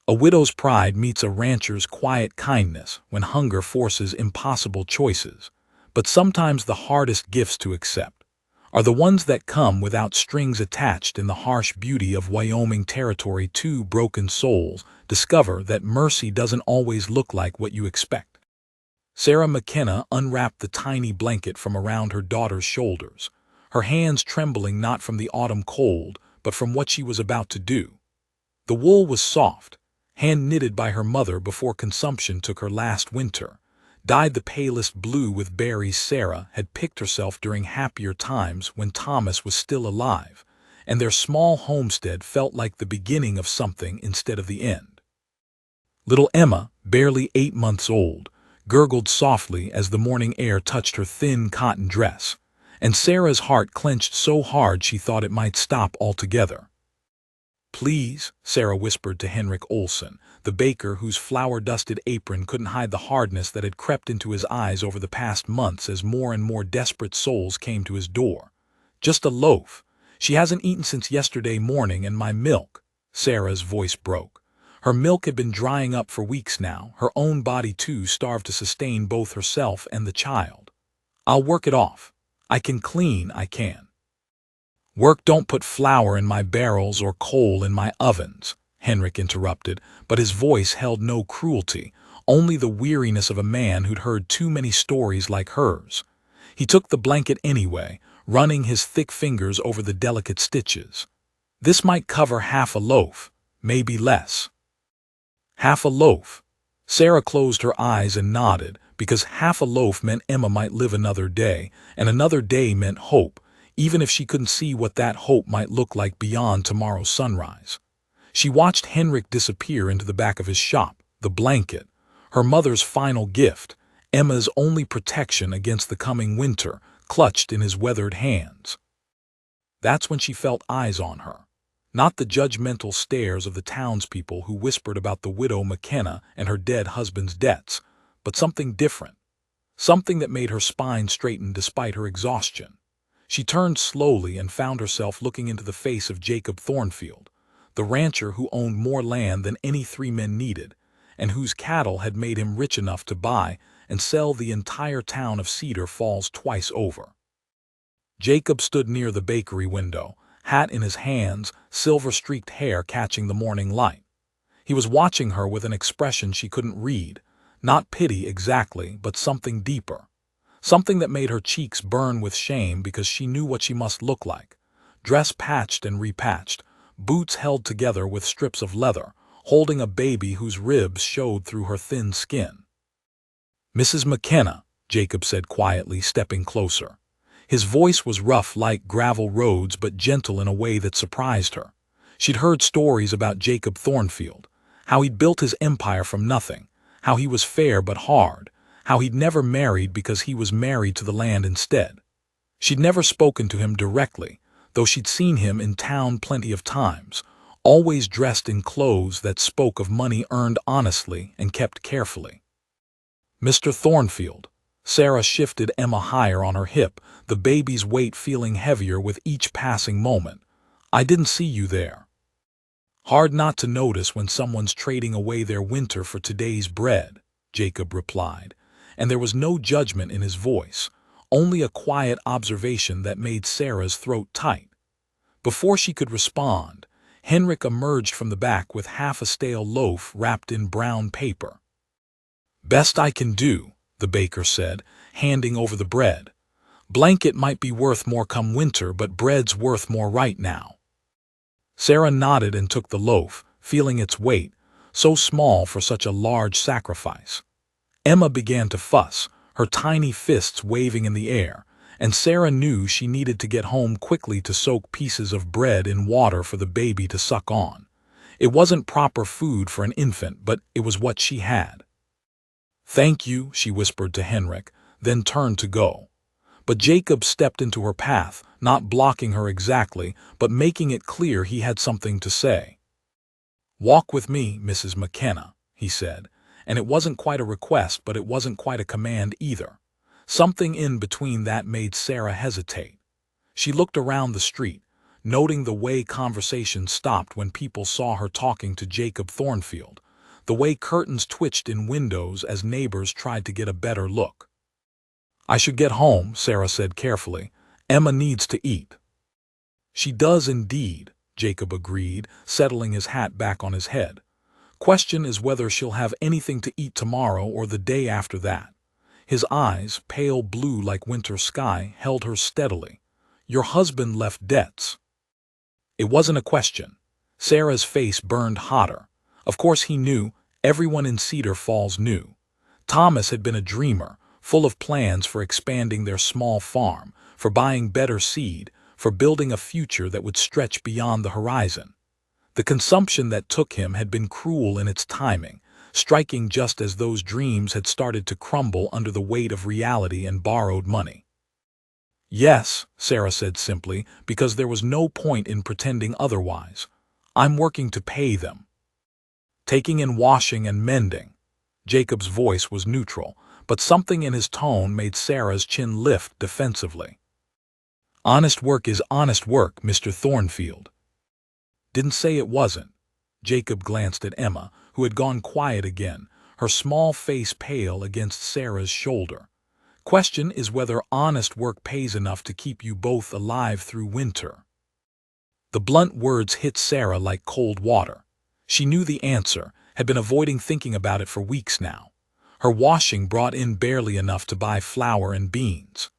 A widow's pride meets a rancher's quiet kindness when hunger forces impossible choices. But sometimes the hardest gifts to accept are the ones that come without strings attached. In the harsh beauty of Wyoming territory, two broken souls discover that mercy doesn't always look like what you expect. Sarah McKenna unwrapped the tiny blanket from around her daughter's shoulders, her hands trembling not from the autumn cold, but from what she was about to do. The wool was soft, hand-knitted by her mother before consumption took her last winter, dyed the palest blue with berries. Sarah had picked herself during happier times when Thomas was still alive, and their small homestead felt like the beginning of something instead of the end. Little Emma, barely 8 months old, gurgled softly as the morning air touched her thin cotton dress, and Sarah's heart clenched so hard she thought it might stop altogether. "Please," Sarah whispered to Henrik Olsen, the baker whose flour-dusted apron couldn't hide the hardness that had crept into his eyes over the past months as more and more desperate souls came to his door. "Just a loaf. She hasn't eaten since yesterday morning, and my milk." Sarah's voice broke. Her milk had been drying up for weeks now, her own body too starved to sustain both herself and the child. "I'll work it off. I can clean, I can." "Work don't put flour in my barrels or coal in my ovens," Henrik interrupted, but his voice held no cruelty, only the weariness of a man who'd heard too many stories like hers. He took the blanket anyway, running his thick fingers over the delicate stitches. "This might cover half a loaf, maybe less." Half a loaf. Sarah closed her eyes and nodded, because half a loaf meant Emma might live another day, and another day meant hope, even if she couldn't see what that hope might look like beyond tomorrow's sunrise. She watched Henrik disappear into the back of his shop, the blanket, her mother's final gift, Emma's only protection against the coming winter, clutched in his weathered hands. That's when she felt eyes on her. Not the judgmental stares of the townspeople who whispered about the widow McKenna and her dead husband's debts, but something different, something that made her spine straighten despite her exhaustion. She turned slowly and found herself looking into the face of Jacob Thornfield, the rancher who owned more land than any three men needed, and whose cattle had made him rich enough to buy and sell the entire town of Cedar Falls twice over. Jacob stood near the bakery window, hat in his hands, silver-streaked hair catching the morning light. He was watching her with an expression she couldn't read, not pity exactly, but something deeper. Something that made her cheeks burn with shame because she knew what she must look like. Dress patched and repatched, boots held together with strips of leather, holding a baby whose ribs showed through her thin skin. "Mrs. McKenna," Jacob said quietly, stepping closer. His voice was rough like gravel roads but gentle in a way that surprised her. She'd heard stories about Jacob Thornfield, how he'd built his empire from nothing, how he was fair but hard, how he'd never married because he was married to the land instead. She'd never spoken to him directly, though she'd seen him in town plenty of times, always dressed in clothes that spoke of money earned honestly and kept carefully. "Mr. Thornfield." Sarah shifted Emma higher on her hip, the baby's weight feeling heavier with each passing moment. "I didn't see you there." "Hard not to notice when someone's trading away their winter for today's bread," Jacob replied, and there was no judgment in his voice, only a quiet observation that made Sarah's throat tight. Before she could respond, Henrik emerged from the back with half a stale loaf wrapped in brown paper. "Best I can do," the baker said, handing over the bread. "Blanket might be worth more come winter, but bread's worth more right now." Sarah nodded and took the loaf, feeling its weight, so small for such a large sacrifice. Emma began to fuss, her tiny fists waving in the air, and Sarah knew she needed to get home quickly to soak pieces of bread in water for the baby to suck on. It wasn't proper food for an infant, but it was what she had. "Thank you," she whispered to Henrik, then turned to go. But Jacob stepped into her path, not blocking her exactly, but making it clear he had something to say. "Walk with me, Mrs. McKenna," he said, and it wasn't quite a request, but it wasn't quite a command either. Something in between that made Sarah hesitate. She looked around the street. noting the way conversation stopped when people saw her talking to Jacob Thornfield, the way curtains twitched in windows as neighbors tried to get a better look. "I should get home," Sarah said carefully. "Emma needs to eat." "She does indeed," Jacob agreed, settling his hat back on his head. "Question is whether she'll have anything to eat tomorrow or the day after that." His eyes, pale blue like winter sky, held her steadily. "Your husband left debts." It wasn't a question. Sarah's face burned hotter. Of course he knew. Everyone in Cedar Falls knew. Thomas had been a dreamer, full of plans for expanding their small farm, for buying better seed, for building a future that would stretch beyond the horizon. The consumption that took him had been cruel in its timing, striking just as those dreams had started to crumble under the weight of reality and borrowed money. "Yes," Sarah said simply, because there was no point in pretending otherwise. "I'm working to pay them." "Taking in washing and mending." Jacob's voice was neutral, but something in his tone made Sarah's chin lift defensively. "Honest work is honest work, Mr. Thornfield." "Didn't say it wasn't." Jacob glanced at Emma, who had gone quiet again, her small face pale against Sarah's shoulder. "Question is whether honest work pays enough to keep you both alive through winter." The blunt words hit Sarah like cold water. She knew the answer, had been avoiding thinking about it for weeks now. Her washing brought in barely enough to buy flour and beans.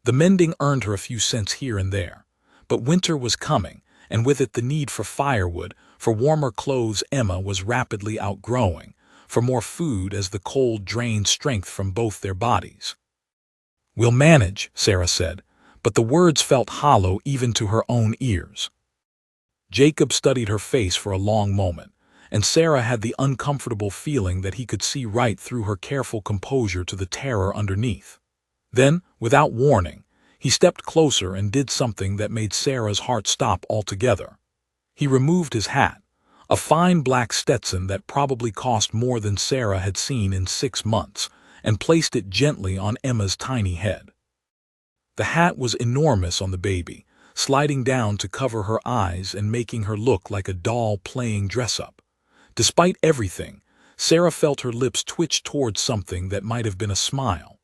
The mending earned her a few cents here and there. But winter was coming, and with it the need for firewood, for warmer clothes Emma was rapidly outgrowing, for more food as the cold drained strength from both their bodies. "We'll manage," Sarah said, but the words felt hollow even to her own ears. Jacob studied her face for a long moment, and Sarah had the uncomfortable feeling that he could see right through her careful composure to the terror underneath. Then, without warning, he stepped closer and did something that made Sarah's heart stop altogether. He removed his hat, a fine black Stetson that probably cost more than Sarah had seen in 6 months, and placed it gently on Emma's tiny head. The hat was enormous on the baby, sliding down to cover her eyes and making her look like a doll playing dress-up. Despite everything, Sarah felt her lips twitch towards something that might have been a smile.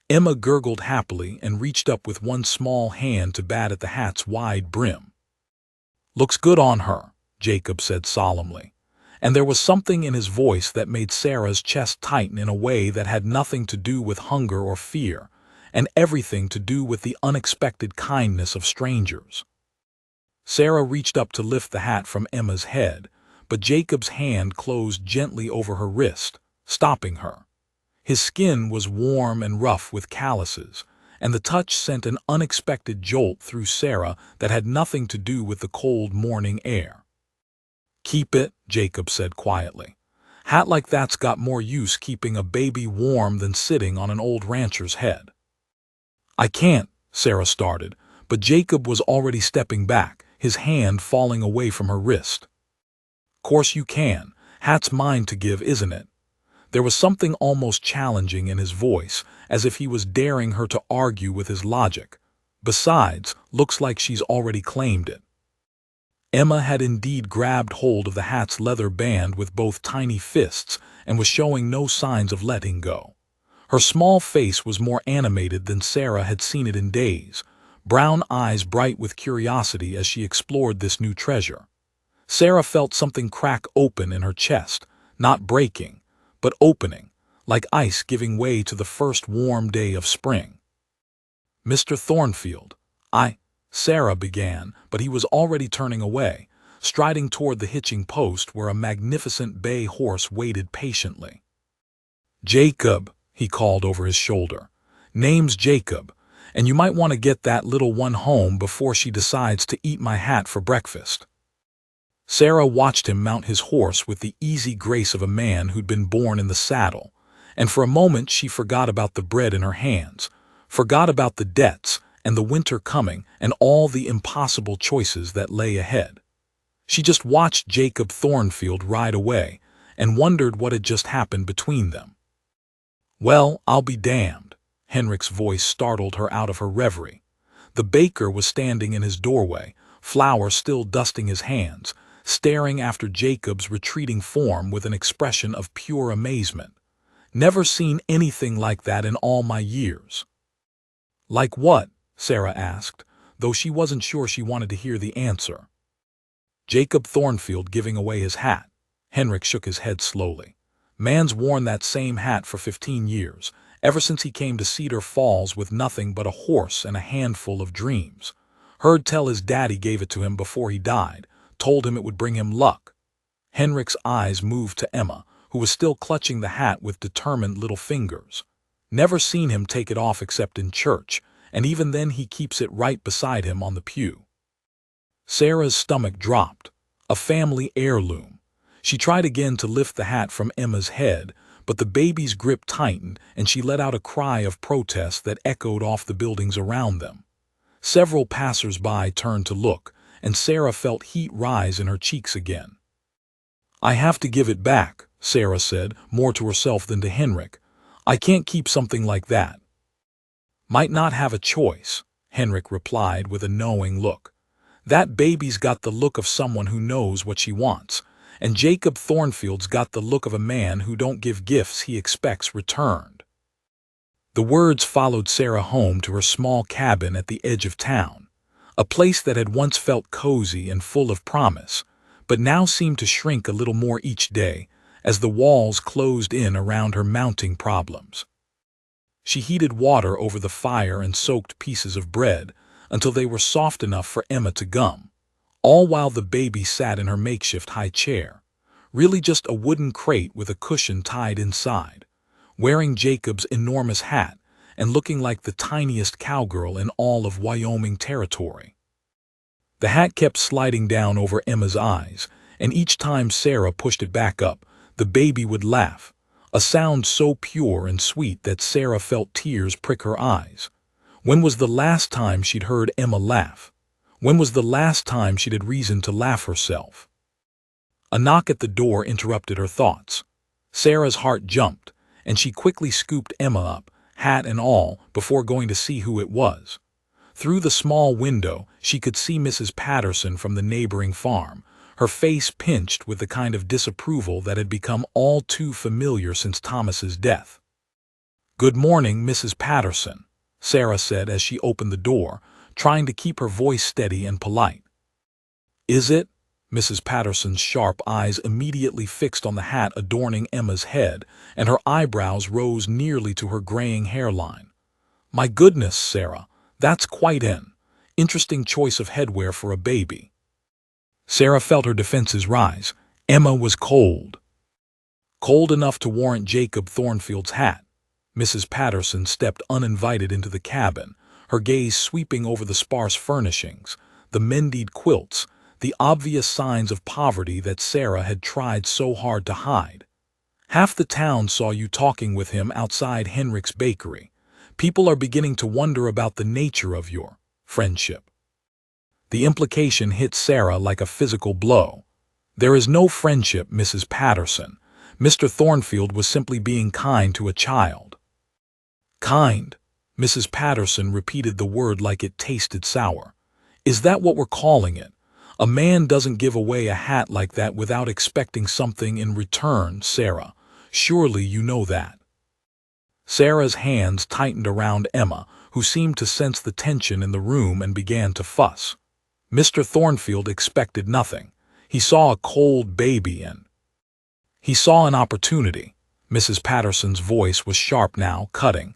Emma gurgled happily and reached up with one small hand to bat at the hat's wide brim. "Looks good on her," Jacob said solemnly, and there was something in his voice that made Sarah's chest tighten in a way that had nothing to do with hunger or fear, and everything to do with the unexpected kindness of strangers. Sarah reached up to lift the hat from Emma's head, but Jacob's hand closed gently over her wrist, stopping her. His skin was warm and rough with calluses, and the touch sent an unexpected jolt through Sarah that had nothing to do with the cold morning air. "Keep it," Jacob said quietly. "Hat like that's got more use keeping a baby warm than sitting on an old rancher's head." "I can't," Sarah started, but Jacob was already stepping back, his hand falling away from her wrist. "Course you can. Hat's mine to give, isn't it?" There was something almost challenging in his voice, as if he was daring her to argue with his logic. "Besides, looks like she's already claimed it." Emma had indeed grabbed hold of the hat's leather band with both tiny fists and was showing no signs of letting go. Her small face was more animated than Sarah had seen it in days, brown eyes bright with curiosity as she explored this new treasure. Sarah felt something crack open in her chest, not breaking, but opening, like ice giving way to the first warm day of spring. "Mr. Thornfield, Sarah began, but he was already turning away, striding toward the hitching post where a magnificent bay horse waited patiently. "Jacob," he called over his shoulder. "Name's Jacob, and you might want to get that little one home before she decides to eat my hat for breakfast." Sarah watched him mount his horse with the easy grace of a man who'd been born in the saddle, and for a moment she forgot about the bread in her hands, forgot about the debts and the winter coming and all the impossible choices that lay ahead. She just watched Jacob Thornfield ride away and wondered what had just happened between them. "Well, I'll be damned." Henrik's voice startled her out of her reverie. The baker was standing in his doorway, flour still dusting his hands, staring after Jacob's retreating form with an expression of pure amazement. Never seen anything like that in all my years. Like what? Sarah asked, though she wasn't sure she wanted to hear the answer. Jacob Thornfield giving away his hat. Henrik shook his head slowly. Man's worn that same hat for 15 years, ever since he came to Cedar Falls with nothing but a horse and a handful of dreams. Heard tell his daddy gave it to him before he died, told him it would bring him luck. Henrik's eyes moved to Emma, who was still clutching the hat with determined little fingers. Never seen him take it off except in church, and even then he keeps it right beside him on the pew. Sarah's stomach dropped. A family heirloom. She tried again to lift the hat from Emma's head, but the baby's grip tightened and she let out a cry of protest that echoed off the buildings around them. Several passers-by turned to look, and Sarah felt heat rise in her cheeks again. "I have to give it back," Sarah said, more to herself than to Henrik. "I can't keep something like that." "Might not have a choice," Henrik replied with a knowing look. "That baby's got the look of someone who knows what she wants, and Jacob Thornfield's got the look of a man who don't give gifts he expects returned." The words followed Sarah home to her small cabin at the edge of town, a place that had once felt cozy and full of promise, but now seemed to shrink a little more each day as the walls closed in around her mounting problems. She heated water over the fire and soaked pieces of bread until they were soft enough for Emma to gum, all while the baby sat in her makeshift high chair, really just a wooden crate with a cushion tied inside, wearing Jacob's enormous hat and looking like the tiniest cowgirl in all of Wyoming territory. The hat kept sliding down over Emma's eyes, and each time Sarah pushed it back up, the baby would laugh, a sound so pure and sweet that Sarah felt tears prick her eyes. When was the last time she'd heard Emma laugh? When was the last time she'd had reason to laugh herself? A knock at the door interrupted her thoughts. Sarah's heart jumped, and she quickly scooped Emma up, hat and all, before going to see who it was. Through the small window, she could see Mrs. Patterson from the neighboring farm, her face pinched with the kind of disapproval that had become all too familiar since Thomas's death. "Good morning, Mrs. Patterson," Sarah said as she opened the door, trying to keep her voice steady and polite. "Is it?" Mrs. Patterson's sharp eyes immediately fixed on the hat adorning Emma's head, and her eyebrows rose nearly to her graying hairline. "My goodness, Sarah, that's quite an interesting choice of headwear for a baby." Sarah felt her defenses rise. Emma was cold. Cold enough to warrant Jacob Thornfield's hat. Mrs. Patterson stepped uninvited into the cabin, her gaze sweeping over the sparse furnishings, the mended quilts, the obvious signs of poverty that Sarah had tried so hard to hide. "Half the town saw you talking with him outside Henrik's bakery. People are beginning to wonder about the nature of your friendship." The implication hit Sarah like a physical blow. "There is no friendship, Mrs. Patterson. Mr. Thornfield was simply being kind to a child." "Kind?" Mrs. Patterson repeated the word like it tasted sour. "Is that what we're calling it? A man doesn't give away a hat like that without expecting something in return, Sarah. Surely you know that." Sarah's hands tightened around Emma, who seemed to sense the tension in the room and began to fuss. Mr. Thornfield expected nothing. He saw a cold baby and he saw an opportunity. Mrs. Patterson's voice was sharp now, cutting.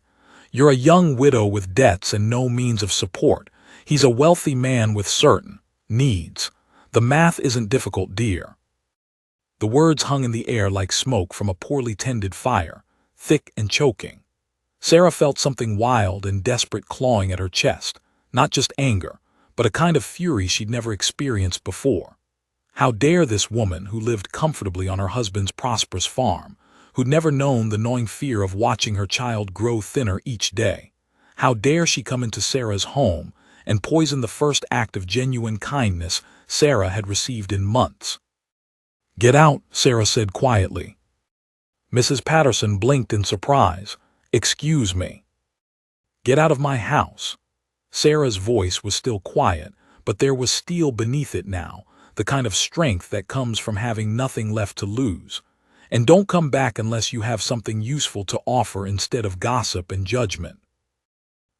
"You're a young widow with debts and no means of support. He's a wealthy man with certain needs. The math isn't difficult, dear." The words hung in the air like smoke from a poorly tended fire, thick and choking. Sarah felt something wild and desperate clawing at her chest, not just anger, but a kind of fury she'd never experienced before. How dare this woman who lived comfortably on her husband's prosperous farm, who'd never known the gnawing fear of watching her child grow thinner each day, how dare she come into Sarah's home and poison the first act of genuine kindness Sarah had received in months? "Get out," Sarah said quietly. Mrs. Patterson blinked in surprise. "Excuse me." "Get out of my house." Sarah's voice was still quiet, but there was steel beneath it now, the kind of strength that comes from having nothing left to lose. And don't come back unless you have something useful to offer instead of gossip and judgment.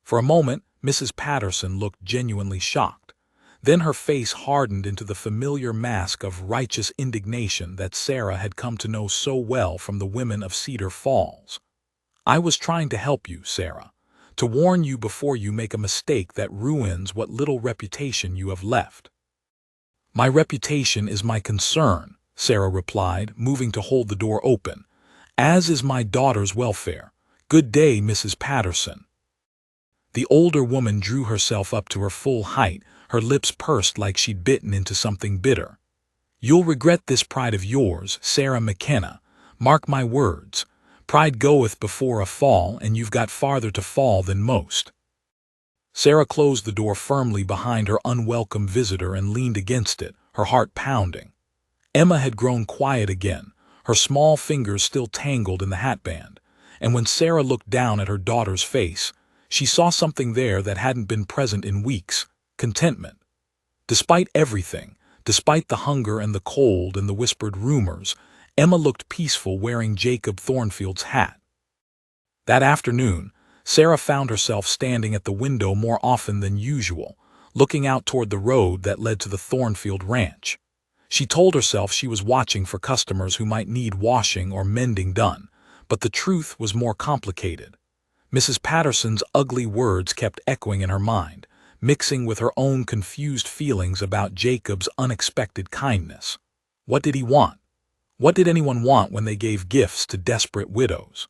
For a moment, Mrs. Patterson looked genuinely shocked. Then her face hardened into the familiar mask of righteous indignation that Sarah had come to know so well from the women of Cedar Falls. "I was trying to help you, Sarah, to warn you before you make a mistake that ruins what little reputation you have left." "My reputation is my concern," Sarah replied, moving to hold the door open, "as is my daughter's welfare. Good day, Mrs. Patterson." The older woman drew herself up to her full height, her lips pursed like she'd bitten into something bitter. "You'll regret this pride of yours, Sarah McKenna. Mark my words. Pride goeth before a fall, and you've got farther to fall than most." Sarah closed the door firmly behind her unwelcome visitor and leaned against it, her heart pounding. Emma had grown quiet again, her small fingers still tangled in the hatband, and when Sarah looked down at her daughter's face, she saw something there that hadn't been present in weeks: contentment. Despite everything, despite the hunger and the cold and the whispered rumors, Emma looked peaceful wearing Jacob Thornfield's hat. That afternoon, Sarah found herself standing at the window more often than usual, looking out toward the road that led to the Thornfield ranch. She told herself she was watching for customers who might need washing or mending done, but the truth was more complicated. Mrs. Patterson's ugly words kept echoing in her mind, mixing with her own confused feelings about Jacob's unexpected kindness. What did he want? What did anyone want when they gave gifts to desperate widows?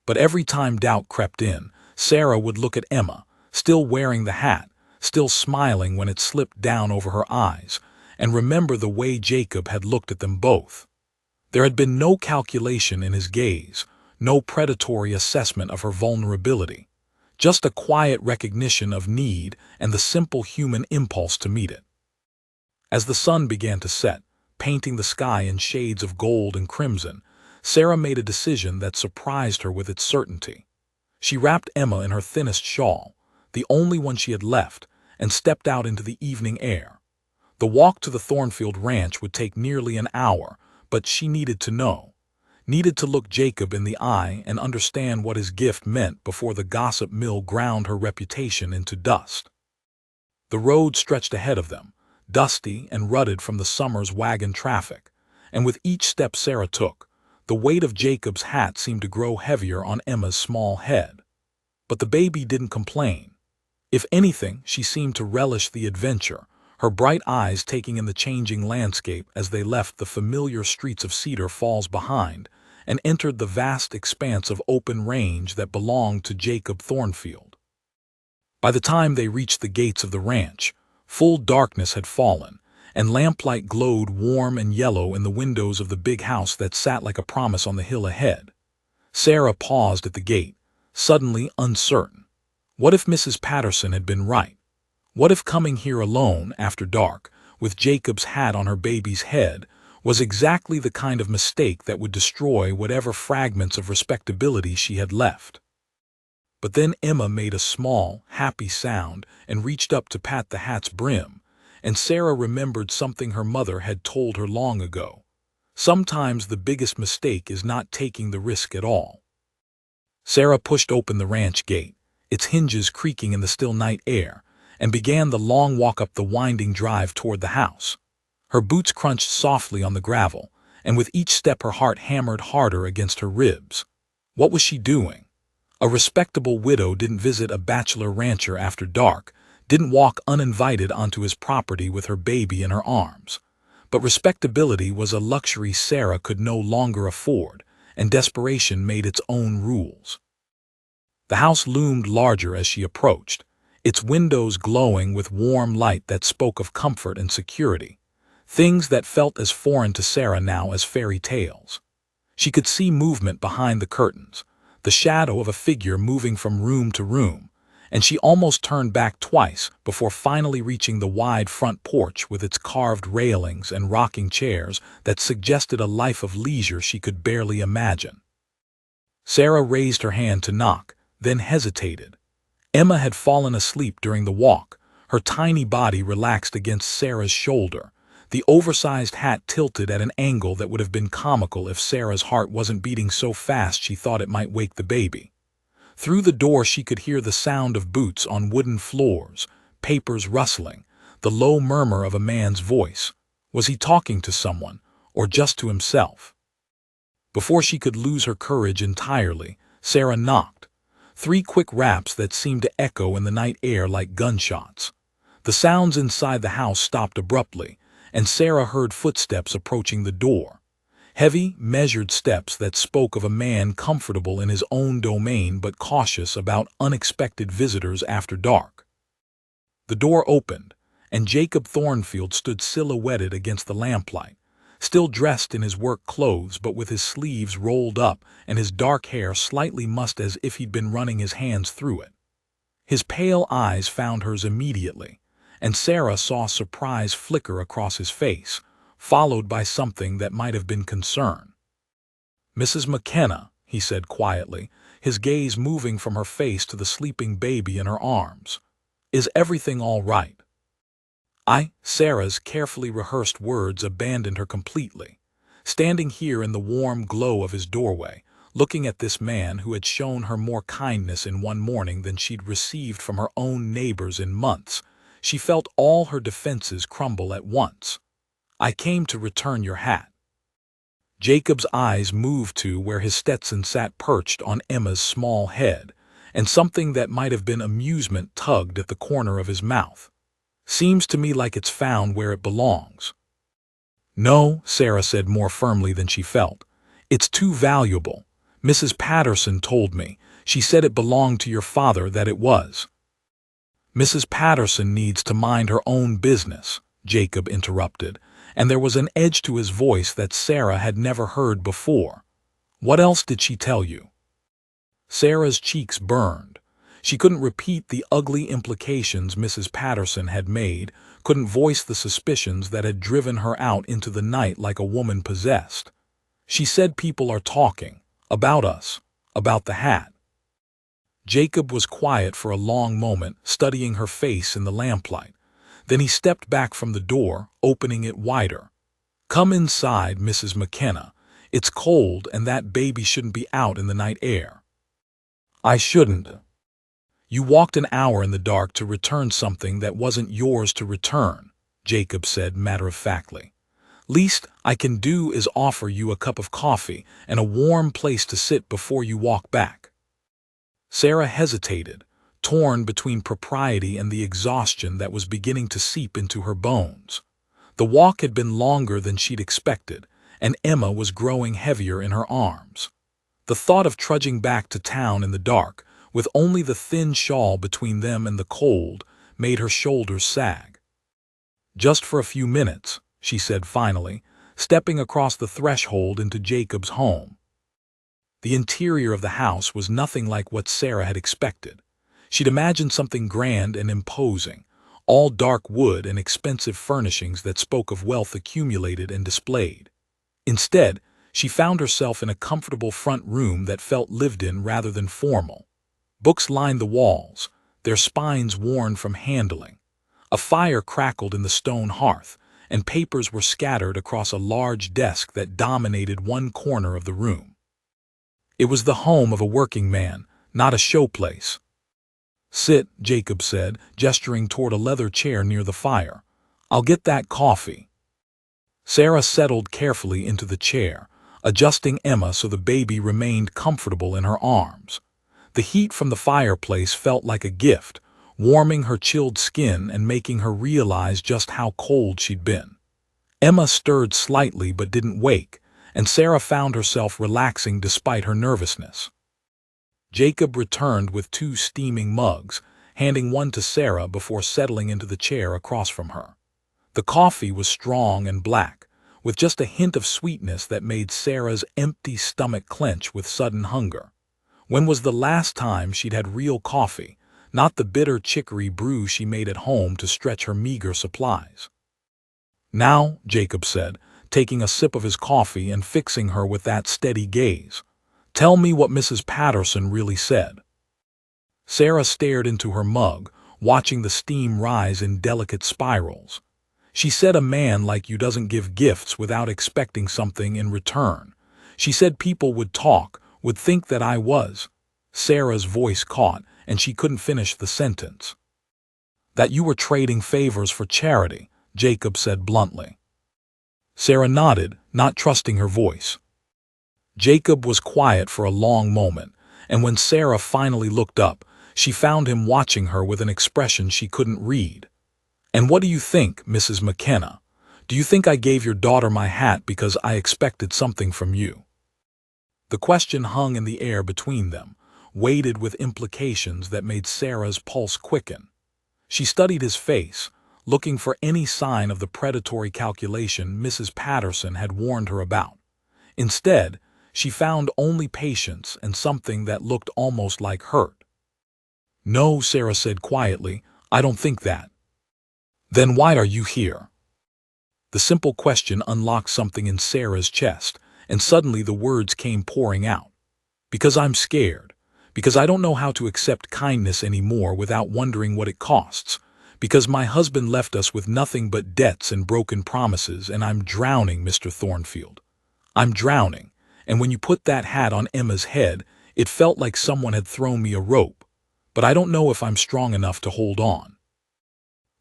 But every time doubt crept in, Sarah would look at Emma, still wearing the hat, still smiling when it slipped down over her eyes, and remember the way Jacob had looked at them both. There had been no calculation in his gaze, no predatory assessment of her vulnerability, just a quiet recognition of need and the simple human impulse to meet it. As the sun began to set, painting the sky in shades of gold and crimson, Sarah made a decision that surprised her with its certainty. She wrapped Emma in her thinnest shawl, the only one she had left, and stepped out into the evening air. The walk to the Thornfield ranch would take nearly an hour, but she needed to know. Needed to look Jacob in the eye and understand what his gift meant before the gossip mill ground her reputation into dust. The road stretched ahead of them, dusty and rutted from the summer's wagon traffic, and with each step Sarah took, the weight of Jacob's hat seemed to grow heavier on Emma's small head. But the baby didn't complain. If anything, she seemed to relish the adventure, her bright eyes taking in the changing landscape as they left the familiar streets of Cedar Falls behind and entered the vast expanse of open range that belonged to Jacob Thornfield. By the time they reached the gates of the ranch, full darkness had fallen, and lamplight glowed warm and yellow in the windows of the big house that sat like a promise on the hill ahead. Sarah paused at the gate, suddenly uncertain. What if Mrs. Patterson had been right? What if coming here alone after dark, with Jacob's hat on her baby's head, was exactly the kind of mistake that would destroy whatever fragments of respectability she had left? But then Emma made a small, happy sound and reached up to pat the hat's brim, and Sarah remembered something her mother had told her long ago. Sometimes the biggest mistake is not taking the risk at all. Sarah pushed open the ranch gate, its hinges creaking in the still night air, and began the long walk up the winding drive toward the house. Her boots crunched softly on the gravel, and with each step her heart hammered harder against her ribs. What was she doing? A respectable widow didn't visit a bachelor rancher after dark, didn't walk uninvited onto his property with her baby in her arms. But respectability was a luxury Sarah could no longer afford, and desperation made its own rules. The house loomed larger as she approached, its windows glowing with warm light that spoke of comfort and security, things that felt as foreign to Sarah now as fairy tales. She could see movement behind the curtains, the shadow of a figure moving from room to room, and she almost turned back twice before finally reaching the wide front porch with its carved railings and rocking chairs that suggested a life of leisure she could barely imagine. Sarah raised her hand to knock, then hesitated. Emma had fallen asleep during the walk, Her tiny body relaxed against Sarah's shoulder, the oversized hat tilted at an angle that would have been comical if Sarah's heart wasn't beating so fast she thought it might wake the baby. Through the door she could hear the sound of boots on wooden floors, papers rustling, the low murmur of a man's voice. Was he talking to someone, or just to himself? Before she could lose her courage entirely, Sarah knocked. 3 quick raps that seemed to echo in the night air like gunshots. The sounds inside the house stopped abruptly, and Sarah heard footsteps approaching the door. Heavy, measured steps that spoke of a man comfortable in his own domain but cautious about unexpected visitors after dark. The door opened, and Jacob Thornfield stood silhouetted against the lamplight, still dressed in his work clothes but with his sleeves rolled up and his dark hair slightly mussed as if he'd been running his hands through it. His pale eyes found hers immediately, and Sarah saw surprise flicker across his face, followed by something that might have been concern. "Mrs. McKenna," he said quietly, his gaze moving from her face to the sleeping baby in her arms. "Is everything all right?" Sarah's carefully rehearsed words abandoned her completely. Standing here in the warm glow of his doorway, looking at this man who had shown her more kindness in one morning than she'd received from her own neighbors in months, she felt all her defenses crumble at once. "I came to return your hat." Jacob's eyes moved to where his Stetson sat perched on Emma's small head, and something that might have been amusement tugged at the corner of his mouth. "Seems to me like it's found where it belongs." "No," Sarah said more firmly than she felt. "It's too valuable. Mrs. Patterson told me. She said it belonged to your father, that it was." "Mrs. Patterson needs to mind her own business," Jacob interrupted, and there was an edge to his voice that Sarah had never heard before. "What else did she tell you?" Sarah's cheeks burned. She couldn't repeat the ugly implications Mrs. Patterson had made, couldn't voice the suspicions that had driven her out into the night like a woman possessed. "She said people are talking. About us. About the hat." Jacob was quiet for a long moment, studying her face in the lamplight. Then he stepped back from the door, opening it wider. "Come inside, Mrs. McKenna. It's cold and that baby shouldn't be out in the night air." "I shouldn't." "You walked an hour in the dark to return something that wasn't yours to return," Jacob said matter-of-factly. "Least I can do is offer you a cup of coffee and a warm place to sit before you walk back." Sarah hesitated, torn between propriety and the exhaustion that was beginning to seep into her bones. The walk had been longer than she'd expected, and Emma was growing heavier in her arms. The thought of trudging back to town in the dark, with only the thin shawl between them and the cold, made her shoulders sag. "Just for a few minutes," she said finally, stepping across the threshold into Jacob's home. The interior of the house was nothing like what Sarah had expected. She'd imagined something grand and imposing, all dark wood and expensive furnishings that spoke of wealth accumulated and displayed. Instead, she found herself in a comfortable front room that felt lived in rather than formal. Books lined the walls, their spines worn from handling. A fire crackled in the stone hearth, and papers were scattered across a large desk that dominated one corner of the room. It was the home of a working man, not a showplace. "Sit," Jacob said, gesturing toward a leather chair near the fire. "I'll get that coffee." Sarah settled carefully into the chair, adjusting Emma so the baby remained comfortable in her arms. The heat from the fireplace felt like a gift, warming her chilled skin and making her realize just how cold she'd been. Emma stirred slightly but didn't wake, and Sarah found herself relaxing despite her nervousness. Jacob returned with 2 steaming mugs, handing one to Sarah before settling into the chair across from her. The coffee was strong and black, with just a hint of sweetness that made Sarah's empty stomach clench with sudden hunger. When was the last time she'd had real coffee, not the bitter chicory brew she made at home to stretch her meager supplies? "Now," Jacob said, taking a sip of his coffee and fixing her with that steady gaze, "tell me what Mrs. Patterson really said." Sarah stared into her mug, watching the steam rise in delicate spirals. She said a man like you doesn't give gifts without expecting something in return. She said people would talk, would think that I was. Sarah's voice caught, and she couldn't finish the sentence. That you were trading favors for charity, Jacob said bluntly. Sarah nodded, not trusting her voice. Jacob was quiet for a long moment, and when Sarah finally looked up, she found him watching her with an expression she couldn't read. "And what do you think, Mrs. McKenna? Do you think I gave your daughter my hat because I expected something from you?" The question hung in the air between them, weighted with implications that made Sarah's pulse quicken. She studied his face, looking for any sign of the predatory calculation Mrs. Patterson had warned her about. Instead, she found only patience and something that looked almost like hurt. "No," Sarah said quietly, "I don't think that." "Then why are you here?" The simple question unlocked something in Sarah's chest, and suddenly the words came pouring out. "Because I'm scared. Because I don't know how to accept kindness anymore without wondering what it costs. Because my husband left us with nothing but debts and broken promises, and I'm drowning, Mr. Thornfield. I'm drowning, and when you put that hat on Emma's head, it felt like someone had thrown me a rope, but I don't know if I'm strong enough to hold on."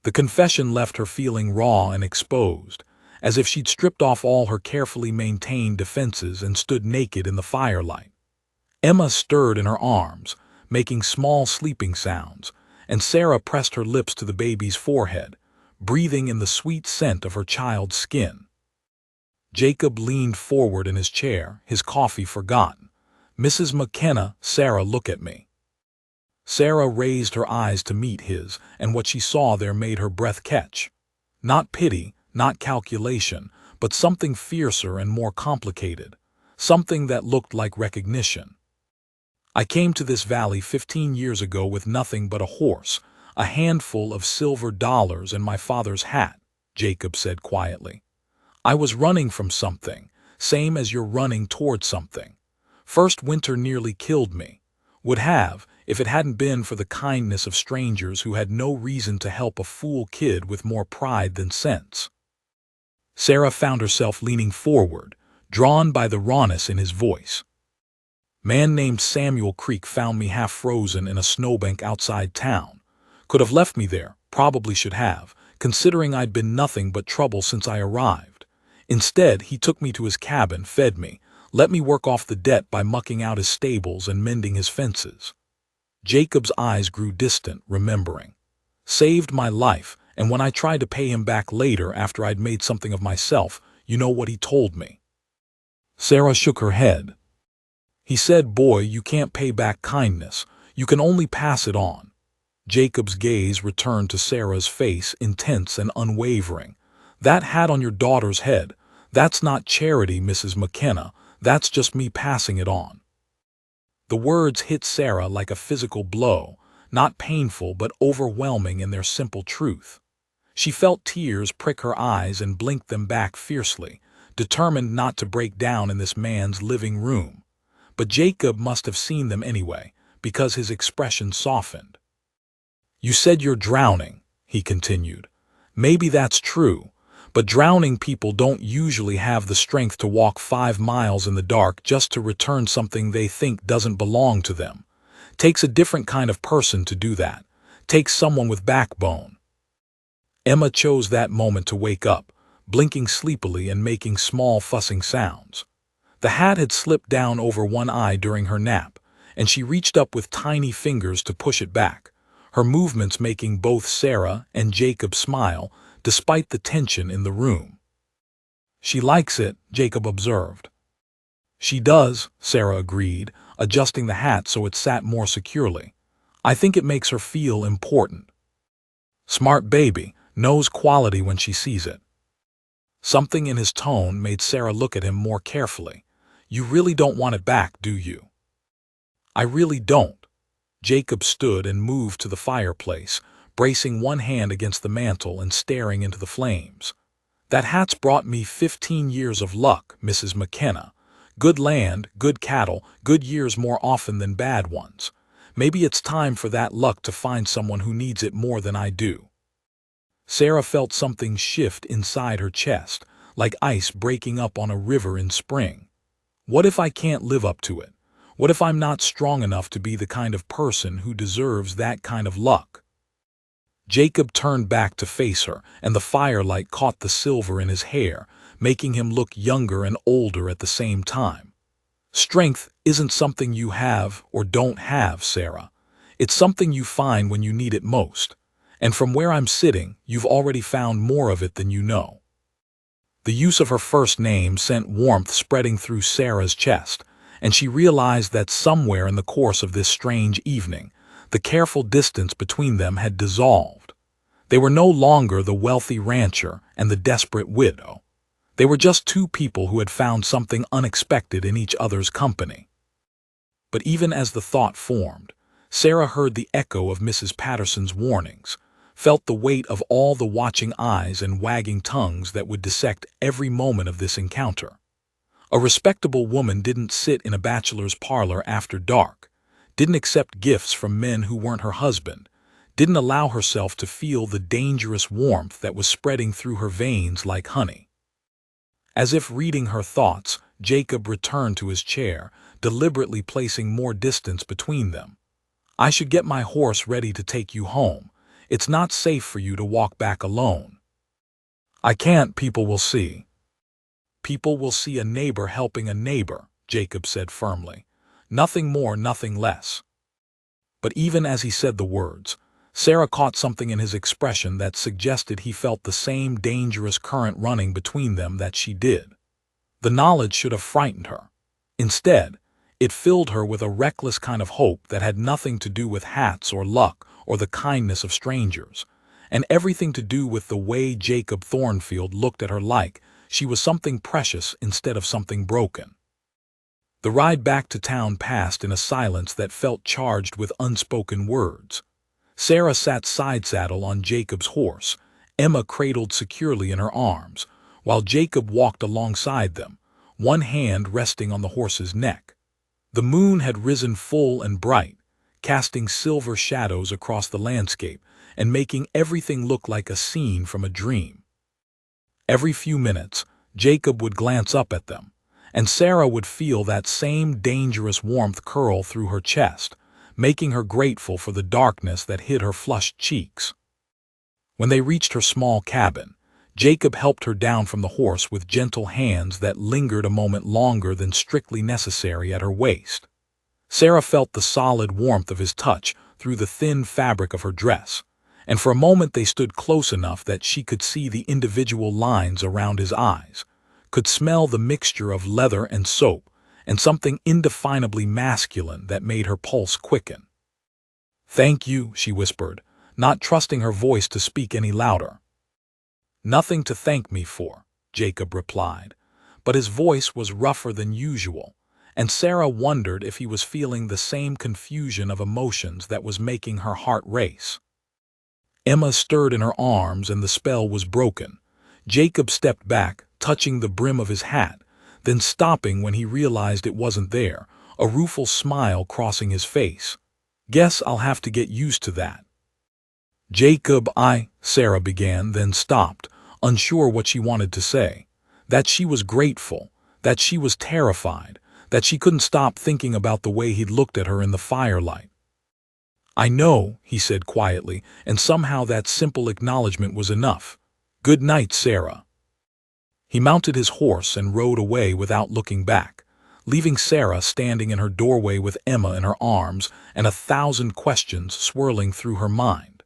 The confession left her feeling raw and exposed, as if she'd stripped off all her carefully maintained defenses and stood naked in the firelight. Emma stirred in her arms, making small sleeping sounds, and Sarah pressed her lips to the baby's forehead, breathing in the sweet scent of her child's skin. Jacob leaned forward in his chair, his coffee forgotten. "Mrs. McKenna, Sarah, look at me." Sarah raised her eyes to meet his, and what she saw there made her breath catch. Not pity, not calculation, but something fiercer and more complicated, something that looked like recognition. "I came to this valley 15 years ago with nothing but a horse, a handful of silver dollars and my father's hat," Jacob said quietly. "I was running from something, same as you're running toward something. First winter nearly killed me. Would have, if it hadn't been for the kindness of strangers who had no reason to help a fool kid with more pride than sense." Sarah found herself leaning forward, drawn by the rawness in his voice. "Man named Samuel Creek found me half frozen in a snowbank outside town. Could have left me there, probably should have, considering I'd been nothing but trouble since I arrived. Instead, he took me to his cabin, fed me, let me work off the debt by mucking out his stables and mending his fences." Jacob's eyes grew distant, remembering. "Saved my life, and when I tried to pay him back later after I'd made something of myself, you know what he told me?" Sarah shook her head. "He said, 'Boy, you can't pay back kindness. You can only pass it on.'" Jacob's gaze returned to Sarah's face, intense and unwavering. "That hat on your daughter's head, that's not charity, Mrs. McKenna. That's just me passing it on." The words hit Sarah like a physical blow, not painful but overwhelming in their simple truth. She felt tears prick her eyes and blinked them back fiercely, determined not to break down in this man's living room. But Jacob must have seen them anyway, because his expression softened. "You said you're drowning," he continued. "Maybe that's true, but drowning people don't usually have the strength to walk 5 miles in the dark just to return something they think doesn't belong to them. Takes a different kind of person to do that. Takes someone with backbone." Emma chose that moment to wake up, blinking sleepily and making small fussing sounds. The hat had slipped down over one eye during her nap, and she reached up with tiny fingers to push it back, her movements making both Sarah and Jacob smile, despite the tension in the room. "She likes it," Jacob observed. "She does," Sarah agreed, adjusting the hat so it sat more securely. "I think it makes her feel important. Smart baby, knows quality when she sees it." Something in his tone made Sarah look at him more carefully. "You really don't want it back, do you?" "I really don't." Jacob stood and moved to the fireplace, bracing one hand against the mantel and staring into the flames. "That hat's brought me 15 years of luck, Mrs. McKenna. Good land, good cattle, good years more often than bad ones. Maybe it's time for that luck to find someone who needs it more than I do." Sarah felt something shift inside her chest, like ice breaking up on a river in spring. What if I can't live up to it? What if I'm not strong enough to be the kind of person who deserves that kind of luck? Jacob turned back to face her, and the firelight caught the silver in his hair, making him look younger and older at the same time. "Strength isn't something you have or don't have, Sarah. It's something you find when you need it most. And from where I'm sitting, you've already found more of it than you know." The use of her first name sent warmth spreading through Sarah's chest, and she realized that somewhere in the course of this strange evening, the careful distance between them had dissolved. They were no longer the wealthy rancher and the desperate widow. They were just two people who had found something unexpected in each other's company. But even as the thought formed, Sarah heard the echo of Mrs. Patterson's warnings, felt the weight of all the watching eyes and wagging tongues that would dissect every moment of this encounter. A respectable woman didn't sit in a bachelor's parlor after dark, didn't accept gifts from men who weren't her husband, didn't allow herself to feel the dangerous warmth that was spreading through her veins like honey. As if reading her thoughts, Jacob returned to his chair, deliberately placing more distance between them. "I should get my horse ready to take you home. It's not safe for you to walk back alone." "I can't, people will see." "People will see a neighbor helping a neighbor," Jacob said firmly. "Nothing more, nothing less." But even as he said the words, Sarah caught something in his expression that suggested he felt the same dangerous current running between them that she did. The knowledge should have frightened her. Instead, it filled her with a reckless kind of hope that had nothing to do with hats or luck or the kindness of strangers, and everything to do with the way Jacob Thornfield looked at her like she was something precious instead of something broken. The ride back to town passed in a silence that felt charged with unspoken words. Sarah sat side-saddle on Jacob's horse, Emma cradled securely in her arms, while Jacob walked alongside them, one hand resting on the horse's neck. The moon had risen full and bright, casting silver shadows across the landscape and making everything look like a scene from a dream. Every few minutes, Jacob would glance up at them, and Sarah would feel that same dangerous warmth curl through her chest, making her grateful for the darkness that hid her flushed cheeks. When they reached her small cabin, Jacob helped her down from the horse with gentle hands that lingered a moment longer than strictly necessary at her waist. Sarah felt the solid warmth of his touch through the thin fabric of her dress, and for a moment they stood close enough that she could see the individual lines around his eyes, could smell the mixture of leather and soap, and something indefinably masculine that made her pulse quicken. "Thank you," she whispered, not trusting her voice to speak any louder. "Nothing to thank me for," Jacob replied, but his voice was rougher than usual, and Sarah wondered if he was feeling the same confusion of emotions that was making her heart race. Emma stirred in her arms and the spell was broken. Jacob stepped back, touching the brim of his hat, then stopping when he realized it wasn't there, a rueful smile crossing his face. "Guess I'll have to get used to that." "Jacob, Sarah began, then stopped, unsure what she wanted to say. That she was grateful, that she was terrified, that she couldn't stop thinking about the way he'd looked at her in the firelight. "I know," he said quietly, and somehow that simple acknowledgement was enough. "Good night, Sarah." He mounted his horse and rode away without looking back, leaving Sarah standing in her doorway with Emma in her arms and 1,000 questions swirling through her mind.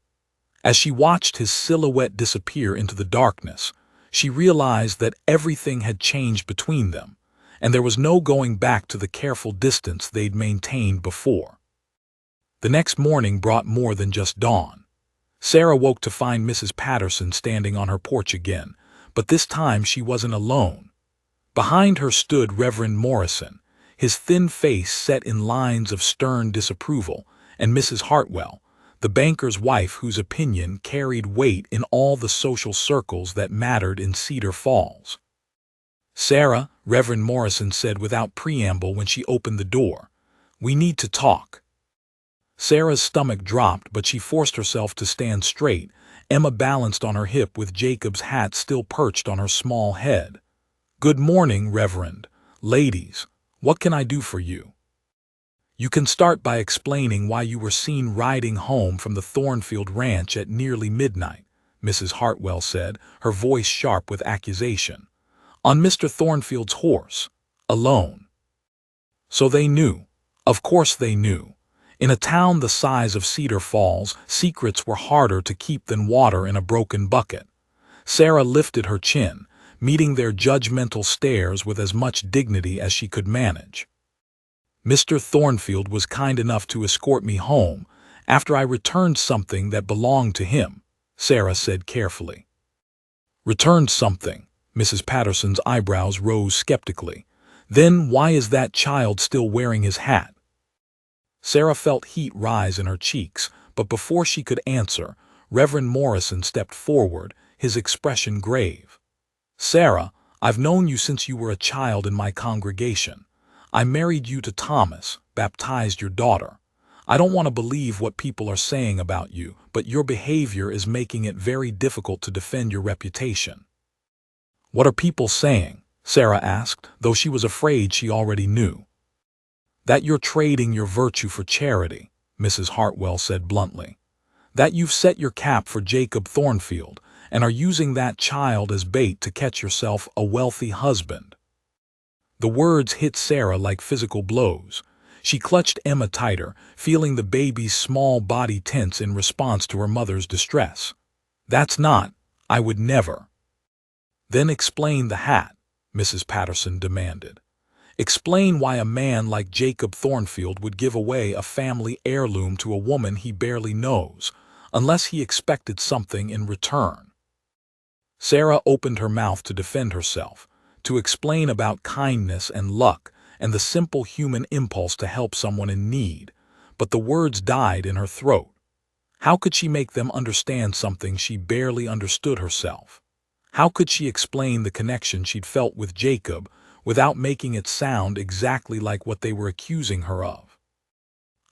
As she watched his silhouette disappear into the darkness, she realized that everything had changed between them, and there was no going back to the careful distance they'd maintained before. The next morning brought more than just dawn. Sarah woke to find Mrs. Patterson standing on her porch again, but this time she wasn't alone. Behind her stood Reverend Morrison, his thin face set in lines of stern disapproval, and Mrs. Hartwell, the banker's wife whose opinion carried weight in all the social circles that mattered in Cedar Falls. "Sarah," Reverend Morrison said without preamble when she opened the door, "we need to talk." Sarah's stomach dropped, but she forced herself to stand straight. Emma balanced on her hip with Jacob's hat still perched on her small head. "Good morning, Reverend. Ladies, what can I do for you?" "You can start by explaining why you were seen riding home from the Thornfield Ranch at nearly midnight," Mrs. Hartwell said, her voice sharp with accusation. "On Mr. Thornfield's horse. Alone." So they knew. Of course they knew. In a town the size of Cedar Falls, secrets were harder to keep than water in a broken bucket. Sarah lifted her chin, meeting their judgmental stares with as much dignity as she could manage. "Mr. Thornfield was kind enough to escort me home after I returned something that belonged to him," Sarah said carefully. "Returned something?" Mrs. Patterson's eyebrows rose skeptically. "Then why is that child still wearing his hat?" Sarah felt heat rise in her cheeks, but before she could answer, Reverend Morrison stepped forward, his expression grave. "Sarah, I've known you since you were a child in my congregation. I married you to Thomas, baptized your daughter. I don't want to believe what people are saying about you, but your behavior is making it very difficult to defend your reputation." "What are people saying?" Sarah asked, though she was afraid she already knew. "That you're trading your virtue for charity," Mrs. Hartwell said bluntly. "That you've set your cap for Jacob Thornfield and are using that child as bait to catch yourself a wealthy husband." The words hit Sarah like physical blows. She clutched Emma tighter, feeling the baby's small body tense in response to her mother's distress. "That's not, I would never." "Then explain the hat," Mrs. Patterson demanded. "Explain why a man like Jacob Thornfield would give away a family heirloom to a woman he barely knows, unless he expected something in return." Sarah opened her mouth to defend herself, to explain about kindness and luck and the simple human impulse to help someone in need, but the words died in her throat. How could she make them understand something she barely understood herself? How could she explain the connection she'd felt with Jacob without making it sound exactly like what they were accusing her of?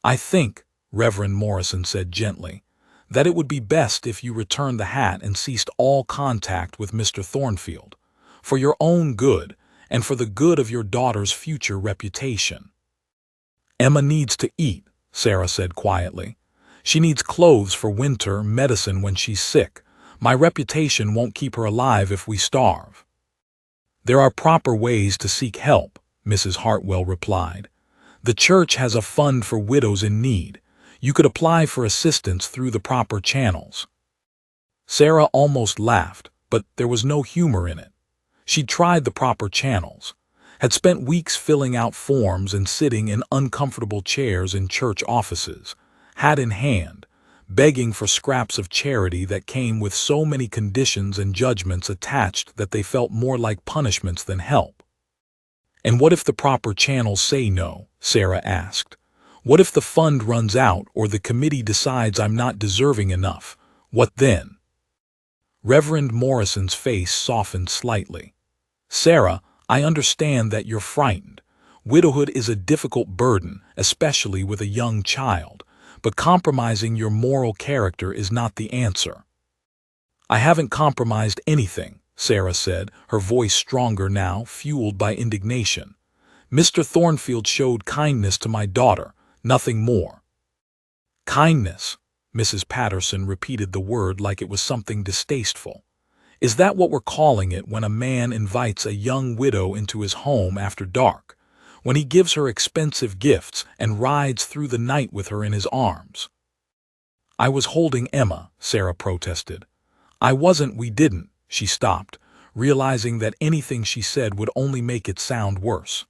"I think," Reverend Morrison said gently, "that it would be best if you returned the hat and ceased all contact with Mr. Thornfield, for your own good and for the good of your daughter's future reputation." "Emma needs to eat," Sarah said quietly. "She needs clothes for winter, medicine when she's sick. My reputation won't keep her alive if we starve." "There are proper ways to seek help," Mrs. Hartwell replied. "The church has a fund for widows in need. You could apply for assistance through the proper channels." Sarah almost laughed, but there was no humor in it. She'd tried the proper channels, had spent weeks filling out forms and sitting in uncomfortable chairs in church offices, hat in hand, begging for scraps of charity that came with so many conditions and judgments attached that they felt more like punishments than help. "And what if the proper channels say no?" Sarah asked. "What if the fund runs out or the committee decides I'm not deserving enough? What then?" Reverend Morrison's face softened slightly. "Sarah, I understand that you're frightened. Widowhood is a difficult burden, especially with a young child, but compromising your moral character is not the answer." "I haven't compromised anything," Sarah said, her voice stronger now, fueled by indignation. "Mr. Thornfield showed kindness to my daughter, nothing more." "Kindness," Mrs. Patterson repeated the word like it was something distasteful. "Is that what we're calling it when a man invites a young widow into his home after dark? When he gives her expensive gifts and rides through the night with her in his arms?" "I was holding Emma," Sarah protested. "I wasn't, we didn't," she stopped, realizing that anything she said would only make it sound worse.